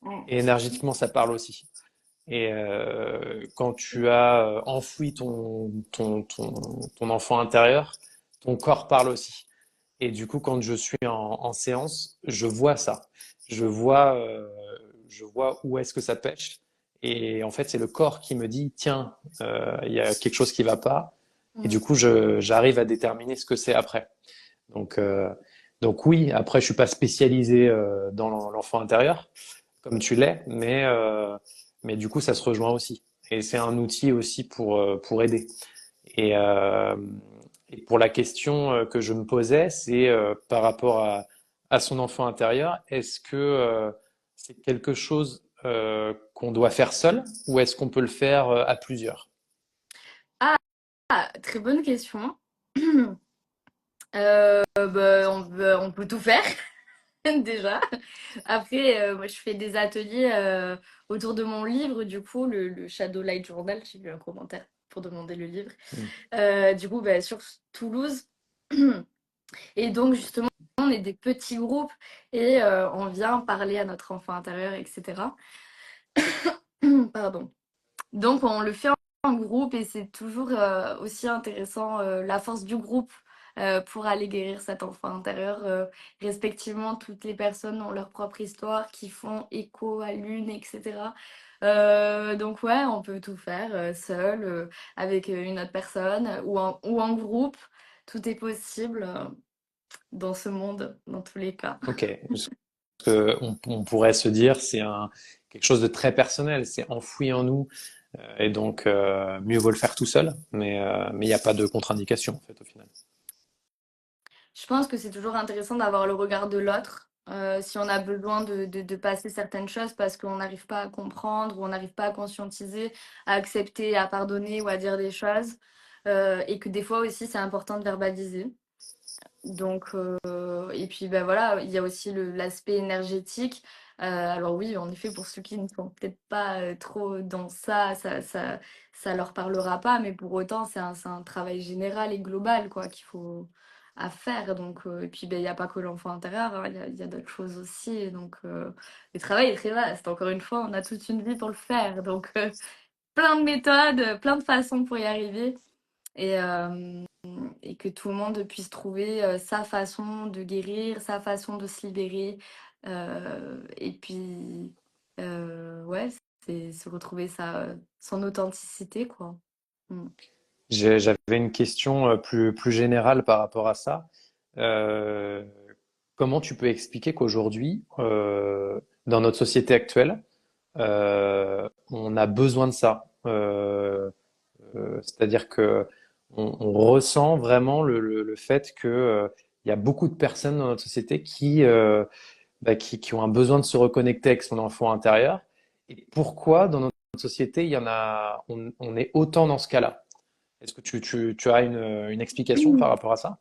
Hmm. Et énergétiquement, ça parle aussi. Et quand tu as enfoui ton enfant intérieur, ton corps parle aussi. Et du coup, quand je suis en séance, je vois ça. Je vois, euh, je vois où est-ce que ça pêche. Et en fait, c'est le corps qui me dit, tiens, il y a quelque chose qui va pas. Et Hmm. du coup, j'arrive à déterminer ce que c'est après. Donc, euh, donc oui, après, je suis pas spécialisé dans l'enfant intérieur, comme tu l'es, mais du coup, ça se rejoint aussi. Et c'est un outil aussi pour aider. Et, euh, et pour la question que je me posais, c'est par rapport à son enfant intérieur, est-ce que c'est quelque chose qu'on doit faire seul ou est-ce qu'on peut le faire à plusieurs? Ah, très bonne question. Bah, on peut tout faire déjà. Après, moi, je fais des ateliers autour de mon livre, du coup, le Shadow Light Journal. J'ai vu un commentaire pour demander le livre. Mm. Du coup, bah, sur Toulouse. Et donc, justement, on est des petits groupes et on vient parler à notre enfant intérieur, etc. Pardon. Donc, on le fait en groupe et c'est toujours aussi intéressant la force du groupe pour aller guérir cet enfant intérieur. Respectivement, toutes les personnes ont leur propre histoire qui font écho à l'une, etc. Donc, ouais, on peut tout faire seul, avec une autre personne ou en groupe. Tout est possible dans ce monde, dans tous les cas. Ok. Parce que on pourrait se dire quelque chose de très personnel, c'est enfoui en nous et donc mieux vaut le faire tout seul, mais il n'y a pas de contre-indication en fait au final. Je pense que c'est toujours intéressant d'avoir le regard de l'autre Si on a besoin de passer certaines choses parce qu'on n'arrive pas à comprendre ou on n'arrive pas à conscientiser, à accepter, à pardonner ou à dire des choses. Et que des fois aussi, c'est important de verbaliser. Donc, et puis ben voilà, il y a aussi l'aspect énergétique. Alors oui, en effet, pour ceux qui ne sont peut-être pas trop dans ça leur parlera pas, mais pour autant, c'est un travail général et global quoi qu'il faut à faire. Donc, et puis ben il n'y a pas que l'enfant intérieur, hein, il y a d'autres choses aussi. Donc, le travail est très vaste. Encore une fois, on a toute une vie pour le faire. Donc, plein de méthodes, plein de façons pour y arriver. Et, et que tout le monde puisse trouver sa façon de guérir, sa façon de se libérer. Et puis, ouais, c'est se retrouver son authenticité, quoi. Mm. J'avais une question plus générale par rapport à ça. Euh, Comment tu peux expliquer qu'aujourd'hui, dans notre société actuelle, on a besoin de ça? C'est-à-dire que on ressent vraiment le fait que il y a beaucoup de personnes dans notre société qui ont un besoin de se reconnecter avec son enfant intérieur. Et pourquoi dans notre société, on est autant dans ce cas-là? Est-ce que tu as une explication par rapport à ça?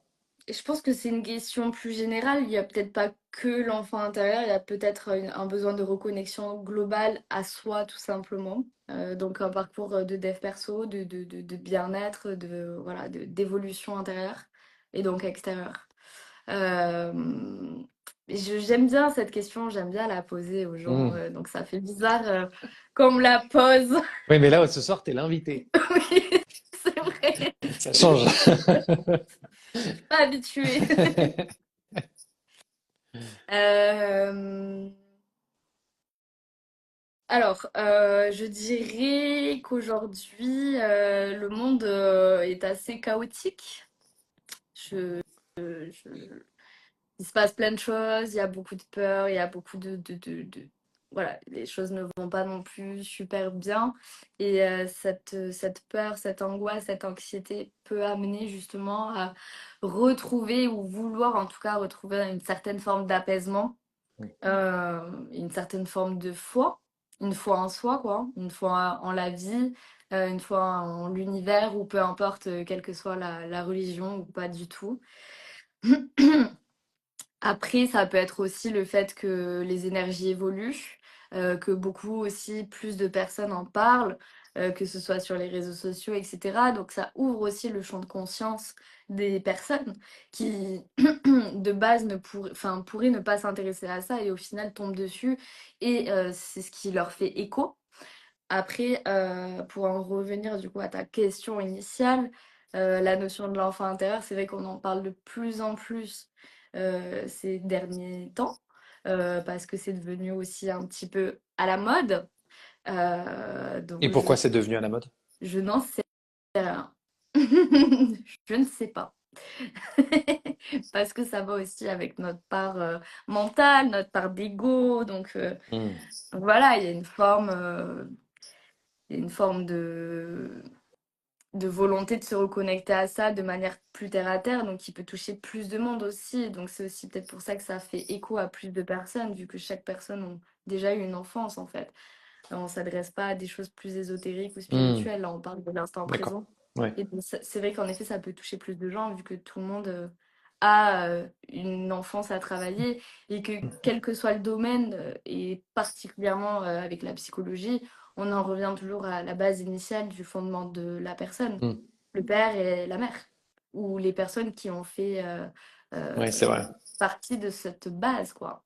Je pense que c'est une question plus générale. Il n'y a peut-être pas que l'enfant intérieur, il y a peut-être un besoin de reconnexion globale à soi, tout simplement. Donc un parcours de dev perso, de bien-être, voilà, d'évolution intérieure et donc extérieure. Euh, J'aime bien cette question, j'aime bien la poser aux gens, Hmm. donc ça fait bizarre qu'on me la pose. Oui, mais là, ce soir, t'es l'invité. Oui, c'est vrai, Ça change. pas habituée. Euh, Alors, je dirais qu'aujourd'hui, le monde est assez chaotique. Je- Il se passe plein de choses, il y a beaucoup de peur, il y a beaucoup Voilà, les choses ne vont pas non plus super bien. Et cette peur, cette angoisse, cette anxiété peut amener justement à retrouver ou vouloir en tout cas retrouver une certaine forme d'apaisement, une certaine forme de foi, une foi en soi, quoi, une foi en la vie, une foi en l'univers, ou peu importe, quelle que soit la religion ou pas du tout. Après, ça peut être aussi le fait que les énergies évoluent, que beaucoup aussi, plus de personnes en parlent, que ce soit sur les réseaux sociaux, etc. Donc ça ouvre aussi le champ de conscience des personnes qui, de base, enfin, pourraient ne pas s'intéresser à ça et au final tombent dessus. Et c'est ce qui leur fait écho. Après, pour en revenir du coup à ta question initiale, la notion de l'enfant intérieur, c'est vrai qu'on en parle de plus en plus ces derniers temps, parce que c'est devenu aussi un petit peu à la mode. Et Donc pourquoi c'est devenu à la mode? je n'en sais rien. Je ne sais pas. Parce que ça va aussi avec notre part mentale, notre part d'ego. Hmm. Donc voilà, il y a une forme de volonté de se reconnecter à ça de manière plus terre à terre, donc qui peut toucher plus de monde aussi. Donc c'est aussi peut-être pour ça que ça fait écho à plus de personnes, vu que chaque personne a déjà eu une enfance en fait. On ne s'adresse pas à des choses plus ésotériques ou Hmm. spirituelles, là on parle de l'instant D'accord. présent. Ouais. Et donc, c'est vrai qu'en effet ça peut toucher plus de gens, vu que tout le monde a une enfance à travailler et que quel que soit le domaine, et particulièrement avec la psychologie, on en revient toujours à la base initiale du fondement de la personne, Hmm. le père et la mère, ou les personnes qui ont fait euh, Ouais, c'est vrai. partie de cette base, quoi.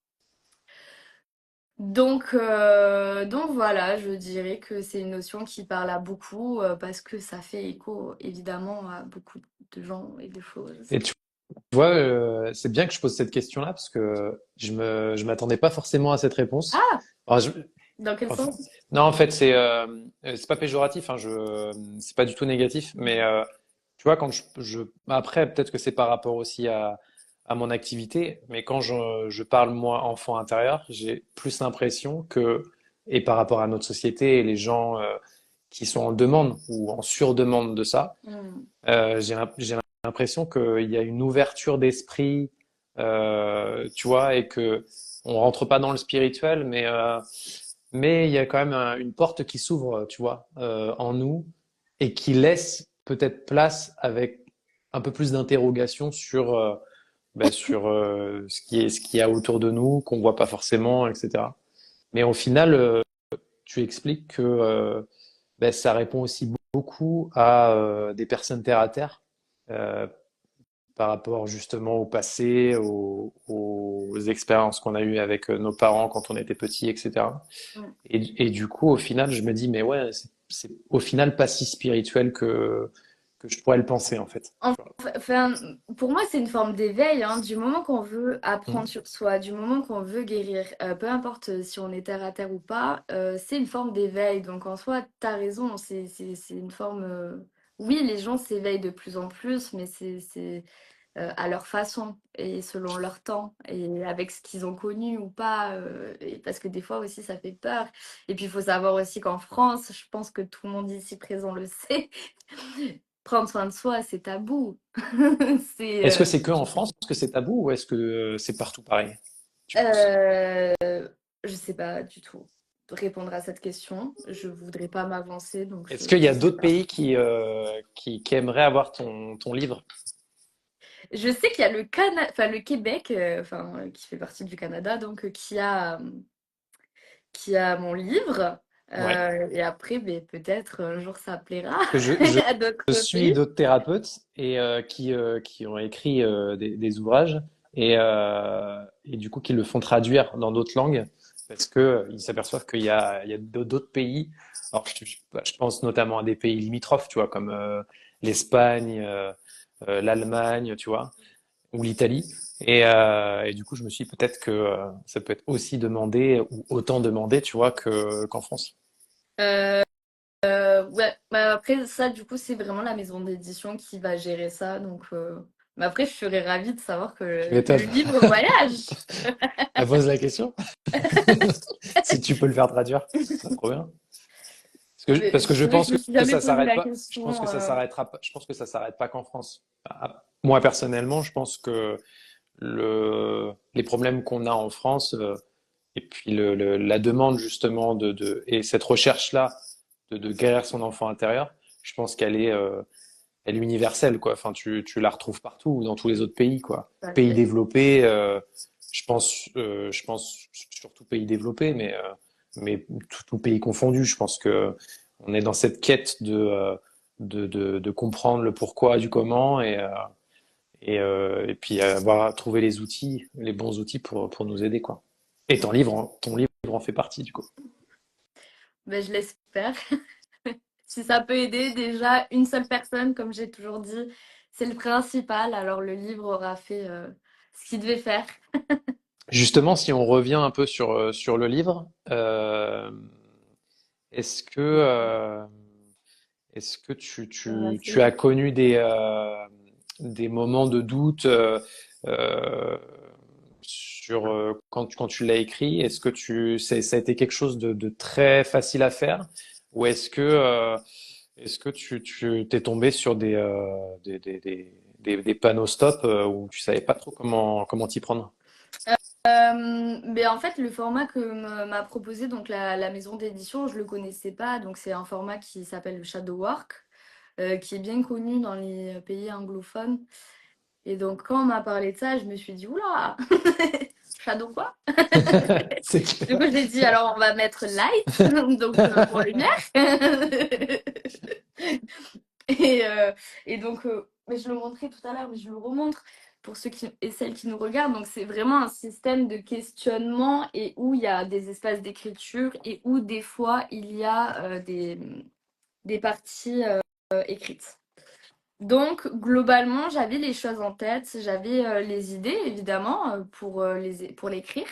Donc voilà, je dirais que c'est une notion qui parle à beaucoup parce que ça fait écho évidemment à beaucoup de gens et de choses. Et tu vois, c'est bien que je pose cette question-là parce que je m'attendais pas forcément à cette réponse. Ah, Alors, dans quel enfin, sens? non, en fait, c'est pas péjoratif, hein, c'est pas du tout négatif, mais tu vois, quand après, peut-être que c'est par rapport aussi à mon activité, mais quand je parle moi enfant intérieur, j'ai plus l'impression que, et par rapport à notre société et les gens qui sont en demande ou en surdemande de ça, Hmm. j'ai l'impression qu'il y a une ouverture d'esprit tu vois, et que on rentre pas dans le spirituel, mais il y a quand même une porte qui s'ouvre, tu vois, en nous et qui laisse peut-être place avec un peu plus d'interrogation sur sur ce qu'il y a autour de nous, qu'on voit pas forcément, etc. Mais au final, tu expliques que ça répond aussi beaucoup à des personnes terre à terre euh, par rapport justement au passé, aux expériences qu'on a eues avec nos parents quand on était petits, etc. Mm. Et du coup, au final, je me dis, mais ouais, c'est au final pas si spirituel que je pourrais le penser, en fait. Tu vois. Enfin, pour moi, c'est une forme d'éveil, hein, du moment qu'on veut apprendre Mm. sur soi, du moment qu'on veut guérir, peu importe si on est terre à terre ou pas, c'est une forme d'éveil. Donc en soi, tu as raison, c'est une forme... Oui, les gens s'éveillent de plus en plus, mais c'est à leur façon et selon leur temps et avec ce qu'ils ont connu ou pas. Et parce que des fois aussi, ça fait peur. Et puis, il faut savoir aussi qu'en France, je pense que tout le monde ici présent le sait, prendre soin de soi, c'est tabou. C'est, Est-ce que c'est que en France que c'est tabou ou est-ce que c'est partout pareil, tu penses? euh, je sais pas du tout répondre à cette question. Je voudrais pas m'avancer, donc Est-ce qu'il y je a sais d'autres pas. pays qui aimeraient avoir ton livre? Je sais qu'il y a le enfin le Québec, qui fait partie du Canada, donc qui a mon livre. Ouais. Et après, ben, peut-être un jour ça plaira Parce que à je d'autres suis pays. d'autres thérapeutes et qui ont écrit des ouvrages et du coup qui le font traduire dans d'autres langues parce que ils s'aperçoivent il y a d'autres pays. Alors je pense notamment à des pays limitrophes, tu vois, comme l'Espagne, l'Allemagne, tu vois, ou l'Italie. Et du coup, je me suis dit peut-être que ça peut être aussi demandé ou autant demandé, tu vois, qu'en France. Euh, ouais, bah après ça, du coup, c'est vraiment la maison d'édition qui va gérer ça. Donc, mais après, je serais ravie de savoir que Tu le m'étonnes. livre voyage. Elle pose la question. Si tu peux le faire traduire, trop bien. Mais Parce que je c'est vrai que pense je me suis que jamais ça posé s'arrête la pas. Je pense question. que ça s'arrêtera pas. Je pense que ça s'arrête pas qu'en France. Moi personnellement, je pense que les problèmes qu'on a en France et puis la demande justement et cette recherche là de guérir son enfant intérieur, je pense elle est universelle quoi. Enfin, tu la retrouves partout dans tous les autres pays quoi. Tout à Pays fait. développés, je pense surtout pays développés, mais tout pays confondu. Je pense que on est dans cette quête de comprendre le pourquoi du comment et puis avoir trouvé les outils, les bons outils pour nous aider quoi. Et ton livre en fait partie du coup. Ben, je l'espère. Si ça peut aider déjà une seule personne, comme j'ai toujours dit, c'est le principal. Alors le livre aura fait ce qu'il devait faire. Justement, si on revient un peu sur le livre, est-ce que est-ce que On a tu essayé. as connu des moments de doute euh, sur quand tu l'as écrit? Est-ce que ça a été quelque chose de très facile à faire? Ou est-ce que tu t'es tombé sur des panneaux stop où tu savais pas trop comment t'y prendre? Mais en fait, le format que m'a proposé donc la maison d'édition, je le connaissais pas. Donc c'est un format qui s'appelle le Shadow Work, qui est bien connu dans les pays anglophones. Et donc quand on m'a parlé de ça, je me suis dit oula, Shadow quoi? C'est Du coup, clair. j'ai dit alors on va mettre light, donc pour lumière. Et, euh, et donc, mais je le montrais tout à l'heure, mais je le remontre pour ceux qui, et celles qui nous regardent. Donc, c'est vraiment un système de questionnement et où il y a des espaces d'écriture et où des fois il y a des parties écrites. Donc, globalement, j'avais les choses en tête, j'avais les idées, évidemment, pour l'écrire.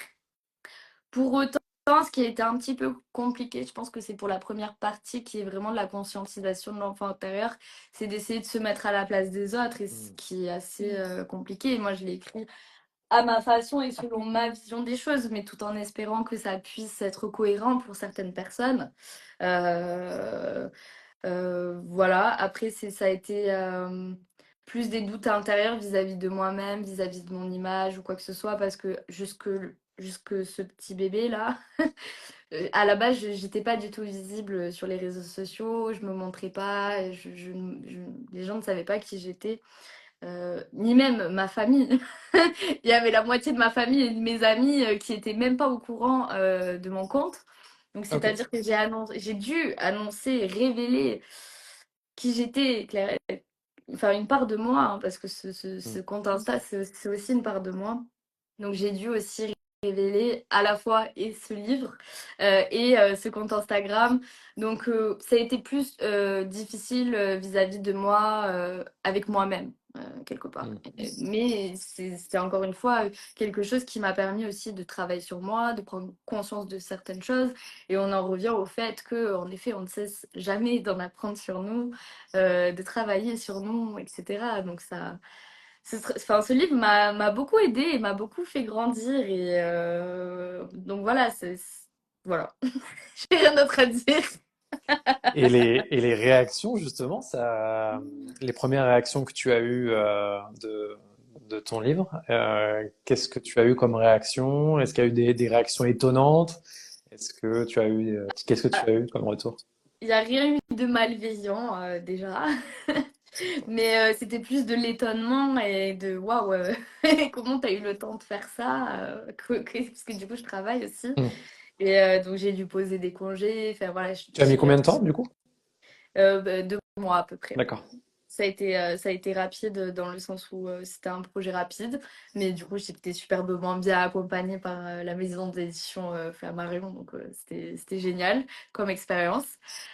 Pour autant, ce qui a été un petit peu compliqué, je pense que c'est pour la première partie qui est vraiment de la conscientisation de l'enfant intérieur, c'est d'essayer de se mettre à la place des autres et ce Mm. qui est assez compliqué. Et moi, je l'ai écrit à ma façon et selon ma vision des choses, mais tout en espérant que ça puisse être cohérent pour certaines personnes. Voilà, après, ça a été plus des doutes intérieurs vis-à-vis de moi-même, vis-à-vis de mon image ou quoi que ce soit, parce que jusque ce petit bébé là, à la base, j'étais pas du tout visible sur les réseaux sociaux, je me montrais pas, et les gens ne savaient pas qui j'étais, ni même ma famille. Il y avait la moitié de ma famille et de mes amis qui étaient même pas au courant de mon compte. Donc, Ok. c'est-à-dire que j'ai dû annoncer, révéler qui j'étais, enfin une part de moi, hein, parce que Mm. ce compte Insta, c'est aussi une part de moi. Donc j'ai dû aussi révéler à la fois et ce livre et ce compte Instagram. Donc ça a été plus difficile vis-à-vis de moi, avec moi-même, quelque part. Mm. Mais c'est encore une fois quelque chose qui m'a permis aussi de travailler sur moi, de prendre conscience de certaines choses. Et on en revient au fait que, en effet, on ne cesse jamais d'en apprendre sur nous, de travailler sur nous, etc. Donc enfin, ce livre m'a beaucoup aidé et m'a beaucoup fait grandir. Et donc voilà, voilà. J'ai rien d'autre à dire. Et les réactions, justement, les premières réactions que tu as eues de ton livre, qu'est-ce que tu as eu comme réaction? Est-ce qu'il y a eu des réactions étonnantes? Qu'est-ce que tu as eu comme retour? Il n'y a rien eu de malveillant déjà, mais c'était plus de l'étonnement et de waouh, comment t'as eu le temps de faire ça? Parce que du coup, je travaille aussi. Mm. Et donc, j'ai dû poser des congés. Enfin, voilà, Tu as mis combien de temps, du coup? 2 mois à peu près. D'accord. Ça a été rapide dans le sens où c'était un projet rapide, mais du coup j'étais superbement bien accompagnée par la maison d'édition Flammarion, donc c'était génial comme expérience.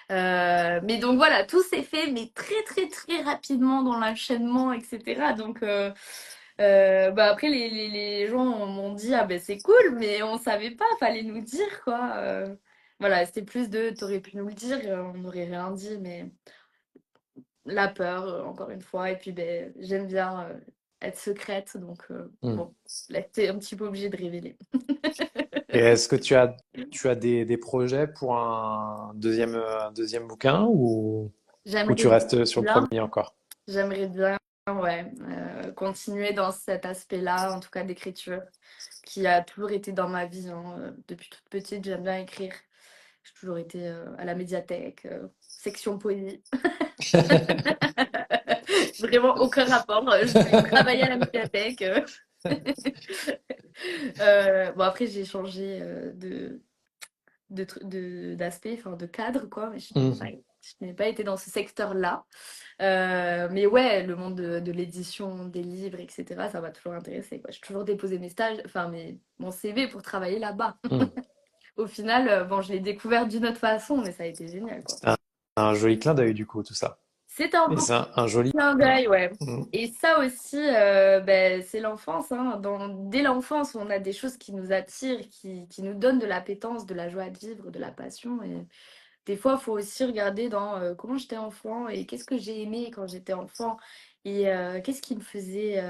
Mais donc voilà, tout s'est fait, mais très très très rapidement dans l'enchaînement, etc. Donc bah après les gens m'ont dit ah ben c'est cool, mais on savait pas, fallait nous dire quoi. Voilà, c'était plus de t'aurais pu nous le dire, on n'aurait rien dit, mais la peur, encore une fois. Et puis, ben, j'aime bien être secrète. Donc, Mm. bon, là, t'es un petit peu obligée de révéler. Et est-ce que tu as des projets pour un deuxième bouquin ou tu J'aimerais restes sur le bien, premier encore? j'aimerais bien, ouais, continuer dans cet aspect-là, en tout cas d'écriture, qui a toujours été dans ma vie, hein. Depuis toute petite, j'aime bien écrire. J'ai toujours été à la médiathèque, section poésie. Vraiment aucun rapport. Je voulais travailler à la médiathèque. Bon, après, j'ai changé d'aspect, enfin de cadre, quoi. Mais Mm. je n'ai pas été dans ce secteur-là. Mais ouais, le monde de l'édition, des livres, etc., ça m'a toujours intéressé, quoi. J'ai toujours déposé mes stages, enfin mon CV pour travailler là-bas. Mm. Au final, bon, je l'ai découvert d'une autre façon, mais ça a été génial, quoi. C'est un joli clin d'œil, du coup, tout ça. C'est un Et beau c'est un joli. clin d'œil, ouais. Mm. Et ça aussi, ben, c'est l'enfance, hein. Dès l'enfance, on a des choses qui nous attirent, qui nous donnent de l'appétence, de la joie de vivre, de la passion. Et des fois, il faut aussi regarder dans comment j'étais enfant et qu'est-ce que j'ai aimé quand j'étais enfant et qu'est-ce qui me faisait,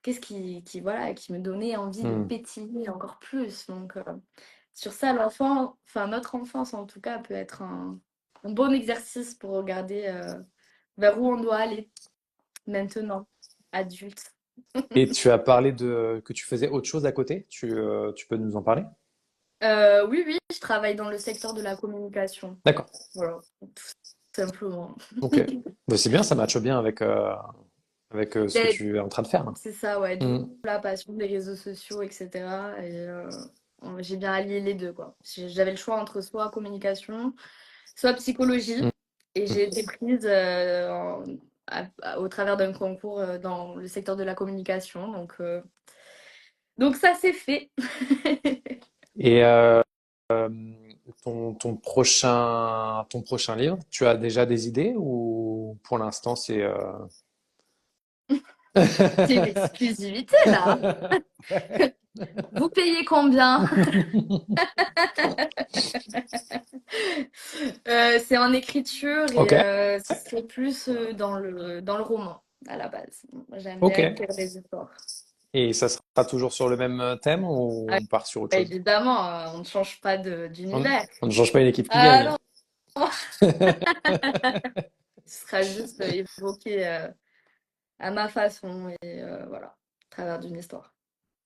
qu'est-ce voilà, qui me donnait envie de Mm. pétiller encore plus. Donc, sur ça, l'enfant, enfin notre enfance en tout cas, peut être un bon exercice pour regarder vers où on doit aller maintenant, adulte. Et tu as parlé que tu faisais autre chose à côté. Tu peux nous en parler? Oui, oui, je travaille dans le secteur de la communication. D'accord. Voilà, tout simplement. Ok. Bah, c'est bien, ça matche bien avec ce que Ben, tu es en train de faire. c'est ça, ouais, d'où Mm. la passion des réseaux sociaux, etc. Et j'ai bien allié les deux, quoi. J'avais le choix entre soit communication, soit psychologie. Mm. Et j'ai été prise au travers d'un concours dans le secteur de la communication. Donc ça, c'est fait. Et ton prochain livre, tu as déjà des idées ou pour l'instant c'est C'est l'exclusivité, là. Vous payez combien? C'est en écriture Ok, et ce serait plus dans le roman à la base. Moi, j'aime ok. bien écrire des histoires. Et ça sera toujours sur le même thème ou Ah, on part sur autre chose? évidemment, on ne change pas d'univers. On ne change pas une équipe qui Ah gagne. non, ce sera juste évoqué à ma façon et voilà, à travers d'une histoire.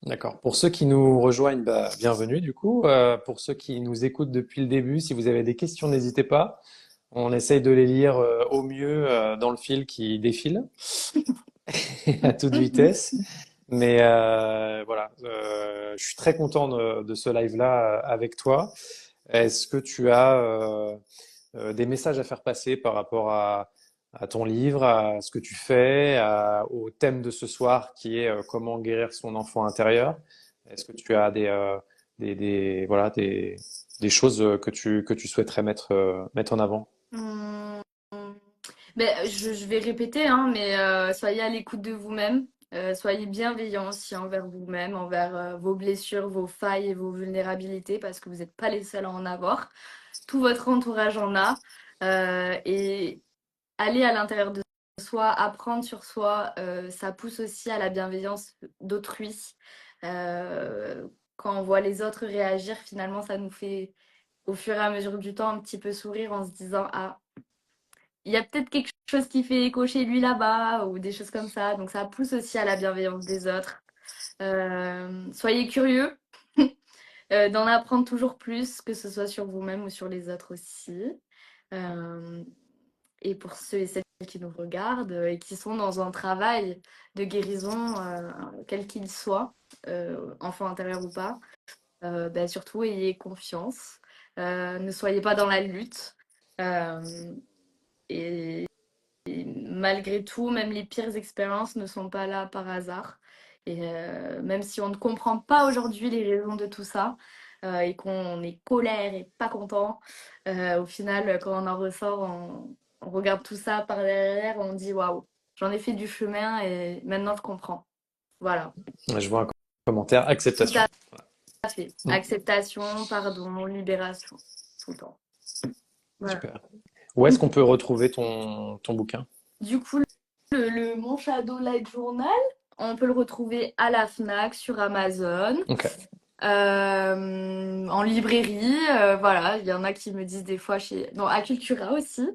D'accord. Pour ceux qui nous rejoignent, bah, bienvenue du coup. Pour ceux qui nous écoutent depuis le début, si vous avez des questions, n'hésitez pas. On essaye de les lire au mieux dans le fil qui défile à toute vitesse. Mais voilà, je suis très content de ce live-là avec toi. Est-ce que tu as des messages à faire passer par rapport à ton livre, à ce que tu fais, au thème de ce soir qui est comment guérir son enfant intérieur? Est-ce que tu as voilà, des choses que tu souhaiterais mettre en avant? Hum, Mais je vais répéter, hein, mais soyez à l'écoute de vous-même. Soyez bienveillants aussi envers vous-même, envers vos blessures, vos failles et vos vulnérabilités, parce que vous n'êtes pas les seuls à en avoir. Tout votre entourage en a. Et aller à l'intérieur de soi, apprendre sur soi, ça pousse aussi à la bienveillance d'autrui. Quand on voit les autres réagir, finalement, ça nous fait, au fur et à mesure du temps, un petit peu sourire en se disant, ah, il y a peut-être quelque chose qui fait écho chez lui là-bas, ou des choses comme ça. Donc ça pousse aussi à la bienveillance des autres. Soyez curieux, d'en apprendre toujours plus, que ce soit sur vous-même ou sur les autres aussi. Euh, et pour ceux et celles qui nous regardent et qui sont dans un travail de guérison, quel qu'il soit, enfant intérieur ou pas, ben surtout ayez confiance. Ne soyez pas dans la lutte. Euh, et, et malgré tout, même les pires expériences ne sont pas là par hasard. Et même si on ne comprend pas aujourd'hui les raisons de tout ça, et qu'on est colère et pas content, au final, quand on en ressort, on regarde tout ça par derrière, on dit waouh, j'en ai fait du chemin et maintenant je comprends. Voilà, Je vois un commentaire, tout acceptation. à fait. Mm, Acceptation, pardon, libération, tout le temps. Voilà. super. Où est-ce qu'on peut retrouver ton bouquin? Du coup, Mon Shadow Light Journal, on peut le retrouver à la Fnac, sur Amazon, Ok. en librairie. Voilà, il y en a qui me disent des fois chez... Non, à Cultura aussi.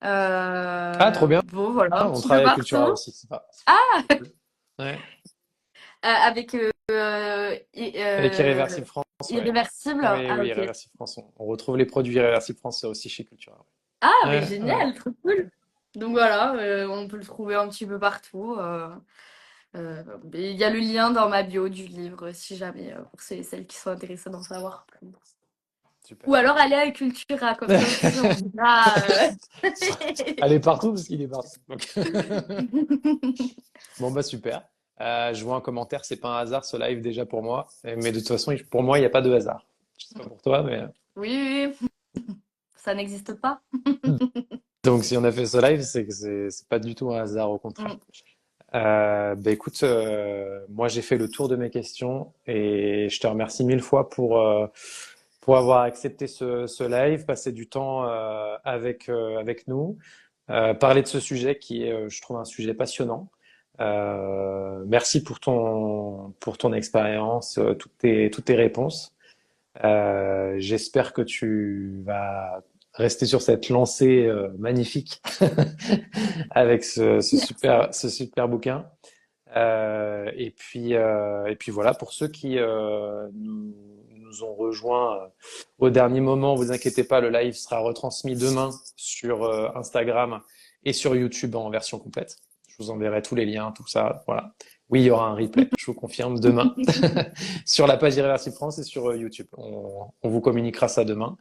Ah, trop bien. Bon, voilà, un On petit peu travaille avec Cultura partout. aussi. C'est cool. Ouais. Avec Avec Irréversible France, ouais. Irréversible. Oui, Ah, oui, ok. Irréversible France. On retrouve les produits Irréversible France aussi chez Cultura. Ah, mais Ouais, ouais. génial, trop cool. Donc voilà, on peut le trouver un petit peu partout. Et il y a le lien dans ma bio du livre, si jamais, pour ceux et celles qui sont intéressés d'en savoir plus. Super. Ou alors aller à Cultura, comme ça aussi on dira. Allez partout parce qu'il est partout. Donc. Bon, bah super. Je vois un commentaire, c'est pas un hasard ce live déjà pour moi. Mais de toute façon, pour moi, il n'y a pas de hasard. Je sais pas pour toi, mais. Oui, oui, ça n'existe pas. Donc si on a fait ce live, c'est que c'est pas du tout un hasard, au contraire. Mm. Bah écoute, moi j'ai fait le tour de mes questions et je te remercie mille fois pour avoir accepté ce live, passer du temps avec nous, parler de ce sujet qui est, je trouve, un sujet passionnant. Merci pour ton expérience, toutes tes réponses. J'espère que tu vas rester sur cette lancée magnifique avec ce super bouquin. Et puis voilà, pour ceux qui nous ont rejoints au dernier moment, vous inquiétez pas, le live sera retransmis demain sur Instagram et sur YouTube en version complète. Je vous enverrai tous les liens, tout ça. Voilà. Oui, il y aura un replay, je vous confirme, demain, sur la page Irréversible France et sur YouTube. On vous communiquera ça demain.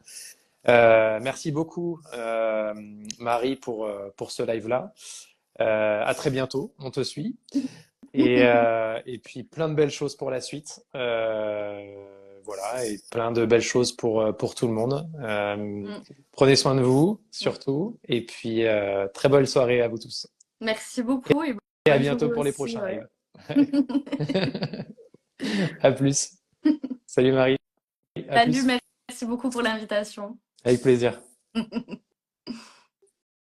Merci beaucoup, Marie, pour ce live-là. À très bientôt, on te suit. Et puis plein de belles choses pour la suite. Voilà, et plein de belles choses pour tout le monde. Mm. Prenez soin de vous, Mm. surtout. Et puis, très bonne soirée à vous tous. Merci beaucoup et Et à bonne journée bientôt pour les aussi. prochains Ouais. lives. À plus. Salut Marie, à Salut, plus. merci beaucoup pour l'invitation. Avec plaisir.